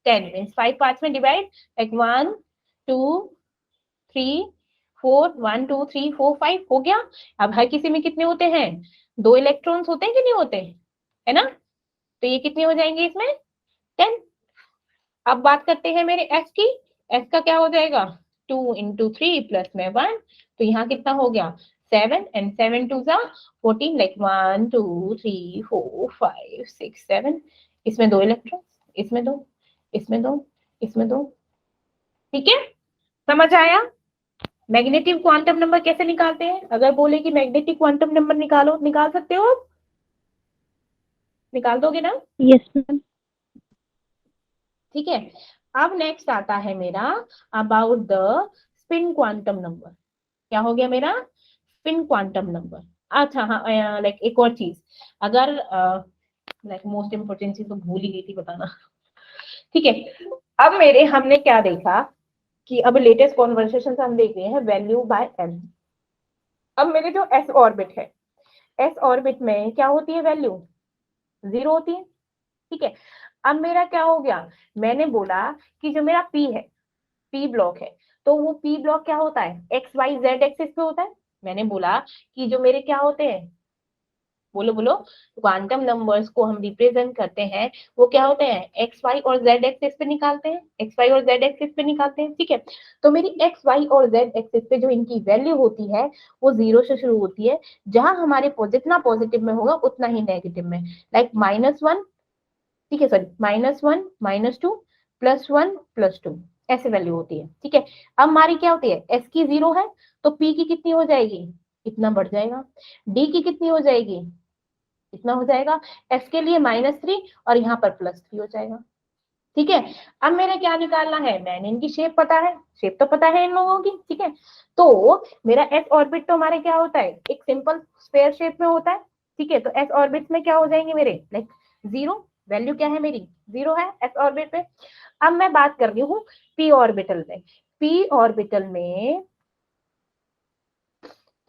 A: 10, मीन्स 5 पार्ट्स में डिवाइड, लाइक 1 2 3 4, 1 2 3 4 5 हो गया। अब हर किसी में कितने होते हैं, 2 इलेक्ट्रॉन्स होते हैं कि नहीं होते, है ना, तो ये कितने हो जाएंगे इसमें 10। अब बात करते हैं मेरे एस की, एस का क्या हो जाएगा, 2 इंटू 3 प्लस में 1, तो यहाँ कितना हो गया 7, एंड 7 2 जा 14, लाइक 1 2 3 4 5 6 7, इसमें 2 इलेक्ट्रॉन, इसमें 2, इसमें 2, इसमें 2। ठीक है, समझ आया, मैग्नेटिक क्वांटम नंबर कैसे निकालते हैं, अगर बोले कि मैग्नेटिक क्वांटम नंबर निकालो, निकाल सकते हो आप, निकाल दोगे ना।
C: Yes ma'am.
A: ठीक है, अब नेक्स्ट आता है मेरा about the spin quantum number. क्या हो गया मेरा, स्पिन क्वांटम नंबर। अच्छा हाँ, लाइक एक और चीज, अगर लाइक मोस्ट इम्पोर्टेंट चीज तो भूल ही गई थी बताना। ठीक है, अब मेरे हमने क्या देखा कि अब लेटेस्ट कॉन्वर्सेशन हम देख रहे हैं वैल्यू बाय एम। अब मेरे जो एस ऑर्बिट है, एस ऑर्बिट में क्या होती है वैल्यू, 0 होती है। ठीक है, अब मेरा क्या हो गया, मैंने बोला कि जो मेरा पी है, पी ब्लॉक है, तो वो पी ब्लॉक क्या होता है, एक्स वाई जेड एक्सिस पे होता है। मैंने बोला कि जो मेरे क्या होते हैं, बोलो बोलो, क्वांटम नंबर्स को हम रिप्रेजेंट करते हैं, वो क्या होते हैं, एक्स वाई और जेड एक्सिस पे निकालते हैं, एक्स वाई और जेड एक्सिस पे निकालते हैं। ठीक है, तो मेरी एक्स वाई और जेड एक्सिस पे जो इनकी वैल्यू होती है वो 0 से शुरू होती है, जहां हमारे जितना पॉजिटिव में होगा उतना ही नेगेटिव में, लाइक -1, ठीक है, सॉरी -1 -2 +1 +2, ऐसे वैल्यू होती है। ठीक है, अब हमारी क्या होती है, एस की 0 है तो पी की कितनी हो जाएगी, इतना बढ़ जाएगा, डी की कितनी हो जाएगी, इतना हो जाएगा, एफ के लिए -3 और यहाँ पर +3 हो जाएगा। ठीक है, अब मेरे क्या निकालना है, मैंने इनकी शेप पता है, शेप तो पता है इन लोगों की। ठीक है, तो मेरा एस ऑर्बिट तो हमारे क्या होता है, एक सिंपल स्क्वायर शेप में होता है। ठीक है, तो एस ऑर्बिट में क्या हो जाएंगे मेरे, लाइक 0, वैल्यू क्या है मेरी, 0 है एस ऑर्बिट पे। अब मैं बात कर रही हूँ पी ऑर्बिटल में, पी ऑर्बिटल में,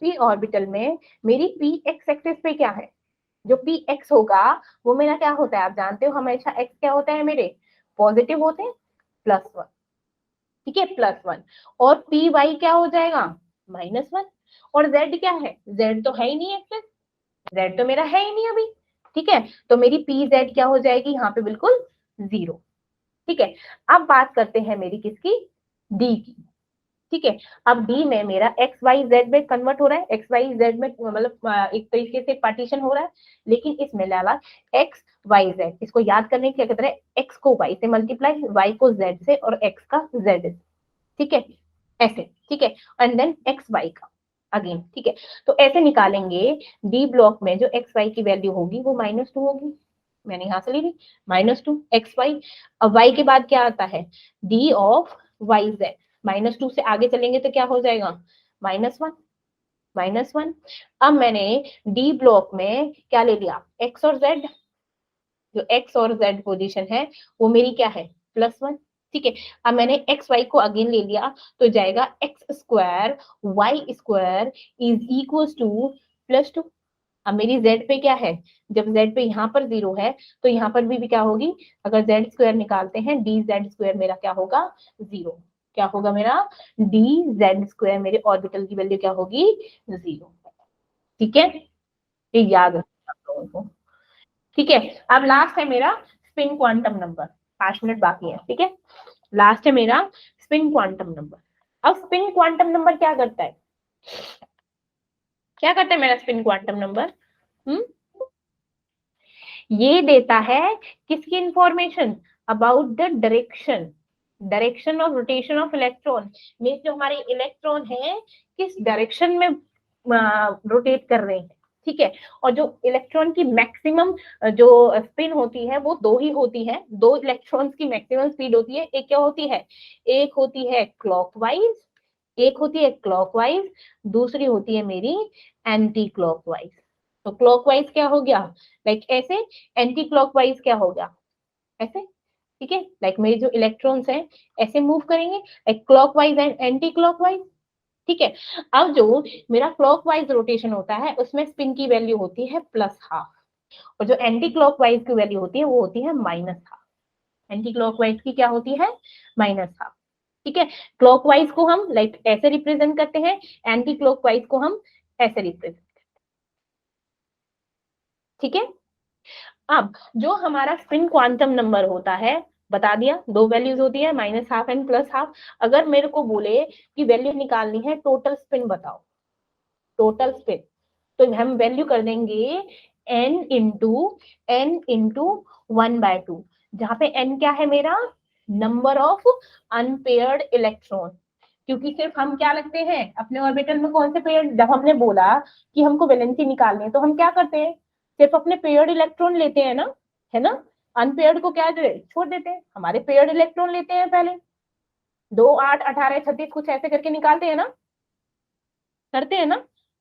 A: पी ऑर्बिटल में मेरी पी एक्स एक्सिस पे क्या है, जो पी एक्स होगा वो मेरा क्या होता है, आप जानते हो हमेशा एक्स क्या होता है मेरे, पॉजिटिव होते हैं, +1। ठीक है, +1, और पी वाई क्या हो जाएगा, -1, और जेड क्या है, जेड तो है ही नहीं एक्सेस, जेड तो मेरा है ही नहीं अभी। ठीक है, तो मेरी पी जेड क्या हो जाएगी यहाँ पे, बिल्कुल 0। ठीक है, अब बात करते हैं मेरी किसकी, डी की। ठीक है, अब डी में मेरा एक्स वाई जेड में कन्वर्ट हो रहा है, एक्स वाई जेड में मतलब एक तरीके से पार्टीशन हो रहा है, लेकिन इसमें लाला एक्स वाई जेड, इसको याद करने के लिए क्या कहते हैं, एक्स को वाई से मल्टीप्लाई, वाई को जेड से, और एक्स का जेड से। ठीक है, ऐसे। ठीक है, एंड देन एक्स वाई का अगेन। ठीक है, तो ऐसे निकालेंगे, डी ब्लॉक में जो एक्स वाई की वैल्यू होगी वो -2 होगी, मैंने यहां से ली थी -2 एक्स वाई। अब वाई के बाद क्या आता है, डी ऑफ वाई जेड, -2 से आगे चलेंगे तो क्या हो जाएगा, -1 -1। अब मैंने डी ब्लॉक में क्या ले लिया, एक्स और जेड, जो एक्स और जेड पोजीशन है वो मेरी क्या है, +1। ठीक है, अब मैंने एक्स वाई को अगेन ले लिया तो जाएगा x² y² is equal to +2। अब मेरी z पे क्या है, जब z पे यहाँ पर 0 है तो यहाँ पर भी क्या होगी, अगर z² निकालते हैं dz² मेरा क्या होगा, 0। क्या होगा मेरा, dz² मेरे ऑर्बिटल की वैल्यू क्या होगी, 0। ठीक है, ये याद रखना आप लोगों को। ठीक है, अब लास्ट है मेरा स्पिन क्वांटम नंबर, 5 मिनट बाकी है। ठीक है, लास्ट है मेरा स्पिन क्वांटम नंबर। अब स्पिन क्वांटम नंबर क्या करता है, क्या करता है मेरा स्पिन क्वांटम नंबर, ये देता है किसकी information, about the direction, direction of rotation of electron, means जो हमारे इलेक्ट्रॉन है किस डायरेक्शन में रोटेट कर रहे हैं। ठीक है, और जो इलेक्ट्रॉन की मैक्सिमम जो स्पिन होती है वो 2 ही होती है, 2 इलेक्ट्रॉन्स की मैक्सिमम स्पीड होती है, एक क्या होती है, एक होती है क्लॉकवाइज, एक होती है क्लॉकवाइज, दूसरी होती है मेरी एंटी क्लॉकवाइज। तो क्लॉकवाइज क्या हो गया, लाइक ऐसे, एंटी क्लॉकवाइज क्या हो गया, ऐसे। ठीक है, लाइक मेरे जो इलेक्ट्रॉन्स हैं ऐसे मूव करेंगे, like clockwise and anti clockwise. ठीक है, अब जो मेरा क्लॉकवाइज रोटेशन होता है उसमें स्पिन की वैल्यू होती है +12, और जो एंटी क्लॉकवाइज की वैल्यू होती है वो होती है -12। एंटी क्लॉकवाइज की क्या होती है, -12। ठीक है, क्लॉकवाइज को हम लाइक ऐसे रिप्रेजेंट करते हैं, एंटी क्लॉकवाइज को हम ऐसे रिप्रेजेंट। ठीक है, अब जो हमारा स्पिन क्वांटम नंबर होता है, बता दिया 2 वैल्यूज होती है, -12 एंड +12। अगर मेरे को बोले कि वैल्यू निकालनी है टोटल स्पिन बताओ, टोटल स्पिन, तो हम वैल्यू कर देंगे n × 1/2, जहां पे n क्या है मेरा, नंबर ऑफ अनपेयर्ड इलेक्ट्रॉन। क्योंकि सिर्फ हम क्या लगते हैं अपने ऑर्बिटल में, कौन से पेयर, जब हमने बोला कि हमको वैलेंसी निकालनी है तो हम क्या करते हैं, सिर्फ अपने पेयर्ड इलेक्ट्रॉन लेते हैं ना, है ना, अनपेयर्ड को क्या छोड़ देते हैं, हमारे पेयर्ड इलेक्ट्रॉन लेते हैं पहले, 2 8 18 36 कुछ ऐसे करके निकालते हैं ना, करते हैं ना।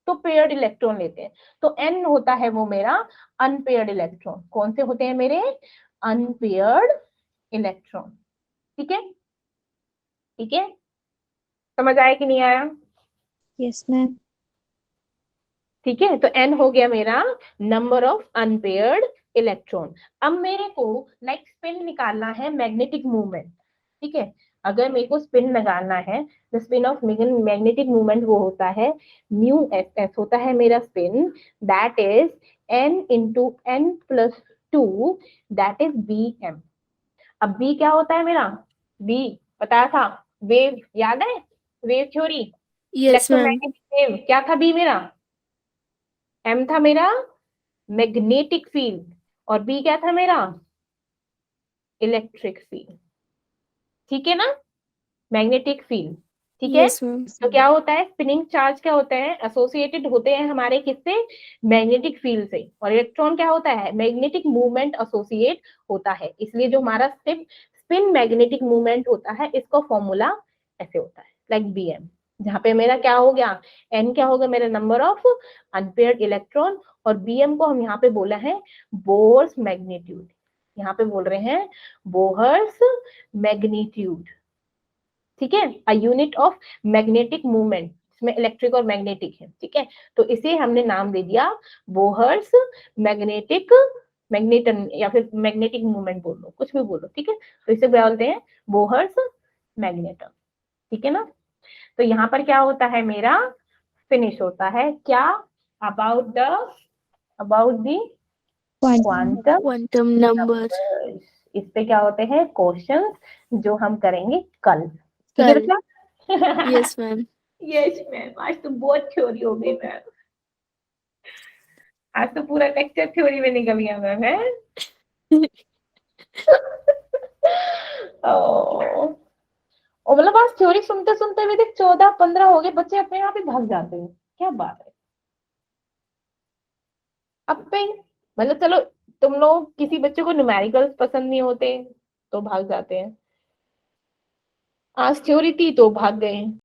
A: तो पेयर्ड इलेक्ट्रॉन लेते हैं। तो n होता है वो मेरा अनपेयर्ड इलेक्ट्रॉन। कौन से होते हैं मेरे? Unpaired electron. ठीक है, ठीक है, समझ आया कि नहीं आया?
C: Yes, ma'am.
A: ठीक है, तो n हो गया मेरा नंबर ऑफ अनपेयर्ड इलेक्ट्रॉन। अब मेरे को लाइक स्पिन निकालना है मैग्नेटिक मूवमेंट। ठीक है, अगर मेरे को स्पिन निकालना है, the spin of magnetic movement वो होता है म्यू एस, एस होता है मेरा spin, that is n into n plus 2, that is B M. अब b क्या होता है मेरा? b बताया था, वेव, याद है? Wave theory,
F: yes ma'am.
A: Electromagnetic wave, क्या था b मेरा? m था मेरा मैग्नेटिक फील्ड, और b क्या था मेरा? Electric field. ठीक है ना, मैग्नेटिक फील्ड। ठीक है,
F: यस मैम।
A: तो क्या होता है, स्पिनिंग चार्ज क्या होते हैं? एसोसिएटेड होते हैं हमारे किससे? मैग्नेटिक फील्ड से। और इलेक्ट्रॉन क्या होता है? मैग्नेटिक मूवमेंट एसोसिएट होता है। इसलिए जो हमारा स्पिन मैग्नेटिक मूवमेंट होता है, इसका फॉर्मूला ऐसे होता है, लाइक बी एम, जहाँ पे मेरा क्या हो गया, एन क्या होगा मेरा? नंबर ऑफ अनपेयर्ड इलेक्ट्रॉन, और बी एम को हम यहाँ पे बोला है बोर्स मैग्नीट्यूड। यहाँ पे बोल रहे हैं बोहर्स मैग्नीट्यूड। ठीक है, a unit of magnetic movement, इसमें इलेक्ट्रिक और मैग्नेटिक है। ठीक है, तो इसे हमने नाम दे दिया बोहर्स मैग्नेटिक, मैग्नेटन, या फिर मैग्नेटिक मूवमेंट बोल लो, कुछ भी बोलो। ठीक है, तो इसे क्या बोलते हैं? बोहर्स मैग्नेटम। ठीक है ना, तो यहाँ पर क्या होता है मेरा? फिनिश होता है क्या? About the quantum
F: quantum number.
A: इस पे क्या होते हैं क्वेश्चंस, जो हम करेंगे कल। ठीक है
F: कल।
A: बेटा?
F: Yes ma'am.
A: यस मैम, आज तो बहुत थ्योरी हो गई मैम, आज तो पूरा लेक्चर थ्योरी में निकल गया मैम है। और मतलब आज थ्योरी सुनते सुनते भी देख 14-15 हो गए, बच्चे अपने आप ही भाग जाते हैं। क्या बात है, अब पे मतलब चलो, तुम लोग किसी बच्चे को न्यूमेरिकल्स पसंद नहीं होते तो भाग जाते हैं, आज थ्योरी थी तो भाग गए।